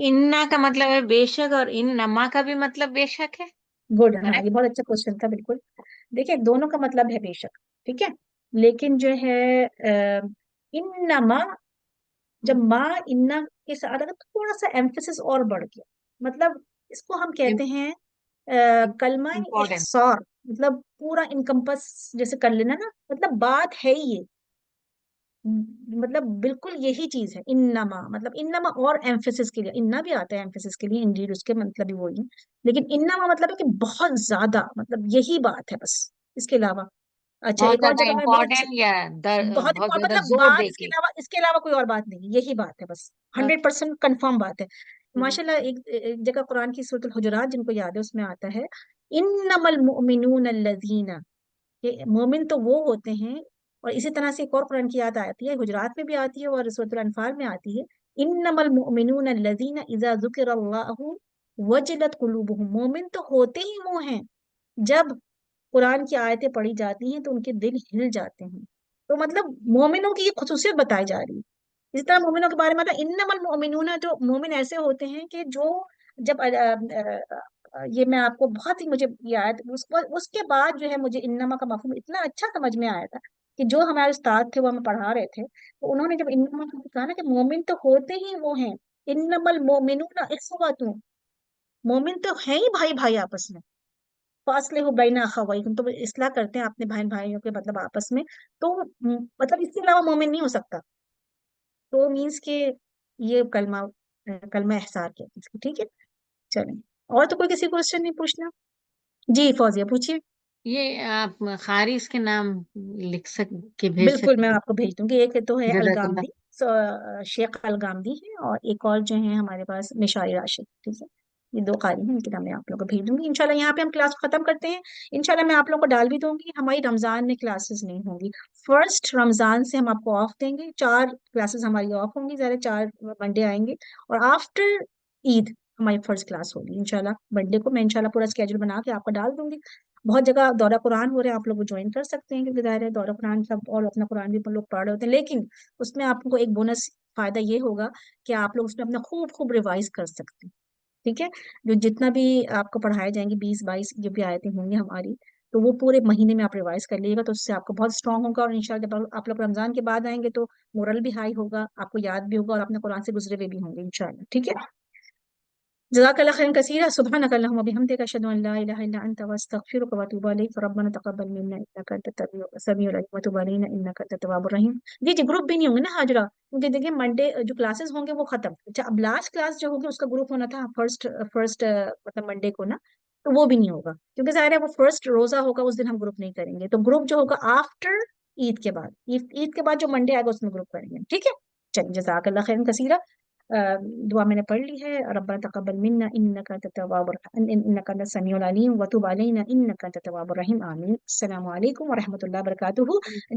انا کا مطلب ہے بے شک، اور ان نما کا بھی مطلب بے شک ہے. گڈ، ہاں correct؟ یہ بہت اچھا کوشچن تھا. بالکل دیکھیں دونوں کا مطلب ہے بے شک، ٹھیک ہے، لیکن جو ہے انما، جب ما انا کے ساتھ اگر تھوڑا سا ایمفیسس اور بڑھ گیا، مطلب اس کو ہم کہتے ہیں کلمہ امپورٹینٹ. احصار، مطلب پورا انکمپس جیسے کر لینا نا، مطلب بات ہے ہی یہ، مطلب بالکل یہی چیز ہے. انما مطلب انما اور ایمفیسس کے لیے انا بھی آتا ہے ایمفیسس کے لیے، انڈیڈ اس کے مطلب بھی وہی ہے، لیکن انما مطلب ہے کہ بہت زیادہ، مطلب یہی بات ہے بس، اس کے علاوہ. اچھا بہت ایک اور زیادہ جگہ ہے بہت امپورٹینٹ یا بہت بہت زیادہ مطلب زور بات دے اس کے کے. علاوہ، اس کے علاوہ کوئی اور بات نہیں، یہی بات ہے بس. 100% کنفرم بات ہے. ماشاء اللہ ایک جگہ قرآن کی سورۃ الحجرات جن کو یاد ہے اس میں آتا ہے انما المؤمنون الذین، کہ مومن تو وہ ہوتے ہیں. اور اسی طرح سے ایک اور قرآن کی یاد آتی ہے، حجرات میں بھی آتی ہے اور سورۃ الانفال میں آتی ہے، انما المؤمنون الذین اذا ذکر اللہ وجلت قلوبہم. مومن تو ہوتے ہی وہ ہیں جب قرآن کی آیتیں پڑھی جاتی ہیں تو ان کے دل ہل جاتے ہیں. تو مطلب مومنوں کی یہ خصوصیت بتائی جا رہی ہے. اس طرح مومنوں کے بارے میں آتا ہے انما المؤمنون، جو مومن ایسے ہوتے ہیں کہ جو جب یہ میں آپ کو بہت ہی مجھے یاد اس کے بعد جو ہے مجھے انما کا مفہوم اتنا اچھا سمجھ میں آیا تھا کہ جو ہمارے استاد تھے وہ ہمیں پڑھا رہے تھے، تو انہوں نے جب انما کا کہا نا کہ مومن تو ہوتے ہی وہ ہیں، انما المؤمنون اخوۃ، مومن تو ہیں ہی بھائی بھائی آپس میں. فاصلے ہو بین اخویکم، تو وہ اصلاح کرتے ہیں اپنے بہن بھائیوں کے مطلب آپس میں. تو مطلب اس کے علاوہ مومن نہیں ہو سکتا. تو مینس کہ یہ کلمہ احصار کہتے ہیں اس کو. ٹھیک ہے، چلیں اور تو کوئی کسی کوشچن نہیں پوچھنا. جی فوزیہ پوچھیے. یہ آپ خارج کے نام لکھ کے بھیج بالکل میں سکتے آپ کو بھیج دوں گی. ایک تو ہے ہیں؟ جزاک اللہ. الگامدی، شیخ الگامدی ہے، اور ایک اور جو ہے ہمارے پاس مشاری راشد. ٹھیک ہے، یہ دو قاری ہیں، ان کی نام میں آپ لوگوں کو بھیج دوں گی. انشاءاللہ یہاں پہ ہم کلاس ختم کرتے ہیں. انشاءاللہ میں آپ لوگوں کو ڈال بھی دوں گی. ہماری رمضان میں کلاسز نہیں ہوں گی. فرسٹ رمضان سے ہم آپ کو آف دیں گے، 4 کلاسز ہماری آف ہوں گی، ذرا 4 منڈے آئیں گے، اور آفٹر عید ہماری فرسٹ کلاس ہوگی انشاءاللہ. منڈے کو میں انشاءاللہ پورا اسکیجول بنا کے آپ کو ڈال دوں گی. بہت جگہ دورہ قرآن ہو رہے ہیں، آپ لوگ جوائن کر سکتے ہیں، کیونکہ ظاہر ہے دورہ قرآن سب اور اپنا قرآن بھی لوگ پڑھ رہے ہوتے ہیں، لیکن اس میں آپ کو ایک بونس فائدہ یہ ہوگا کہ آپ لوگ اس میں اپنا خوب خوب ریوائز کر سکتے ہیں. ٹھیک ہے. جو جتنا بھی آپ کو پڑھائے جائیں گے 20-22 جو بھی آیتیں ہوں گی ہماری، تو وہ پورے مہینے میں آپ ریوائز کر لیجیے گا، تو اس سے آپ کو بہت اسٹرانگ ہوگا. اور انشاءاللہ جب آپ لوگ رمضان کے بعد آئیں گے تو مورل بھی ہائی ہوگا، آپ کو یاد بھی ہوگا، اور اپنے قرآن سے گزرے ہوئے بھی ہوں گے انشاءاللہ. ٹھیک ہے. جزاک اللہ خیرا کثیرا. سبحانک اللہم وبحمدک اشہد ان لا الہ الا انت واستغفرک واتوب الیک. ربنا تقبل منا انک انت السمیع العلیم وتب علینا انک انت التواب الرحیم. جی گروپ بھی نہیں ہوں گے نا حاجرہ، کیونکہ دیکھیں منڈے جو کلاسز ہوں گے وہ ختم. اچھا اب لاسٹ کلاس جو ہوگی اس کا گروپ ہونا تھا فرسٹ مطلب منڈے کو نا، تو وہ بھی نہیں ہوگا، کیونکہ ظاہر ہے وہ فرسٹ روزہ ہوگا، اس دن ہم گروپ نہیں کریں گے. تو گروپ جو ہوگا آفٹر عید کے بعد، عید کے بعد جو منڈے آئے گا اس میں گروپ کریں گے. ٹھیک ہے. چلیے جزاک اللہ خیرا کثیرا. دعا میں نے پڑھ لی ہے. ربنا تقبل منا انک انت التواب انک انت السمیع العلیم وتب علینا انک انت التواب الرحیم. آمین. السلام علیکم ورحمۃ اللہ وبرکاتہ.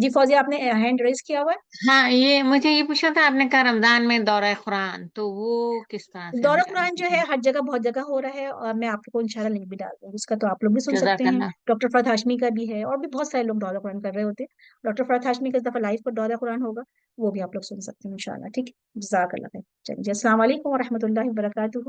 جی فوزیہ آپ نے ہینڈ ریز کیا ہوا ہے. ہاں، یہ مجھے یہ پوچھنا تھا، آپ نے کہا رمضان میں دورہ قرآن، تو وہ کس طرح سے ہم دورہ جان قرآن جو سکیں؟ ہے ہر جگہ بہت جگہ ہو رہا ہے، اور میں آپ کو انشاءاللہ لنک بھی ڈال دوں گی اس کا، تو آپ لوگ بھی سن سکتے جزاک ہیں. اللہ. ڈاکٹر فرحت ہاشمی کا بھی ہے، اور بھی بہت سارے لوگ دورہ قرآن کر رہے ہوتے ہیں. ڈاکٹر فرحت ہاشمی کا اس دفعہ لائف پر دورہ قرآن ہوگا، وہ بھی آپ لوگ سن سکتے ہیں انشاءاللہ. ٹھیک ہے. جزاک اللہ خیر. چلیے السلام علیکم ورحمۃ اللہ وبرکاتہ.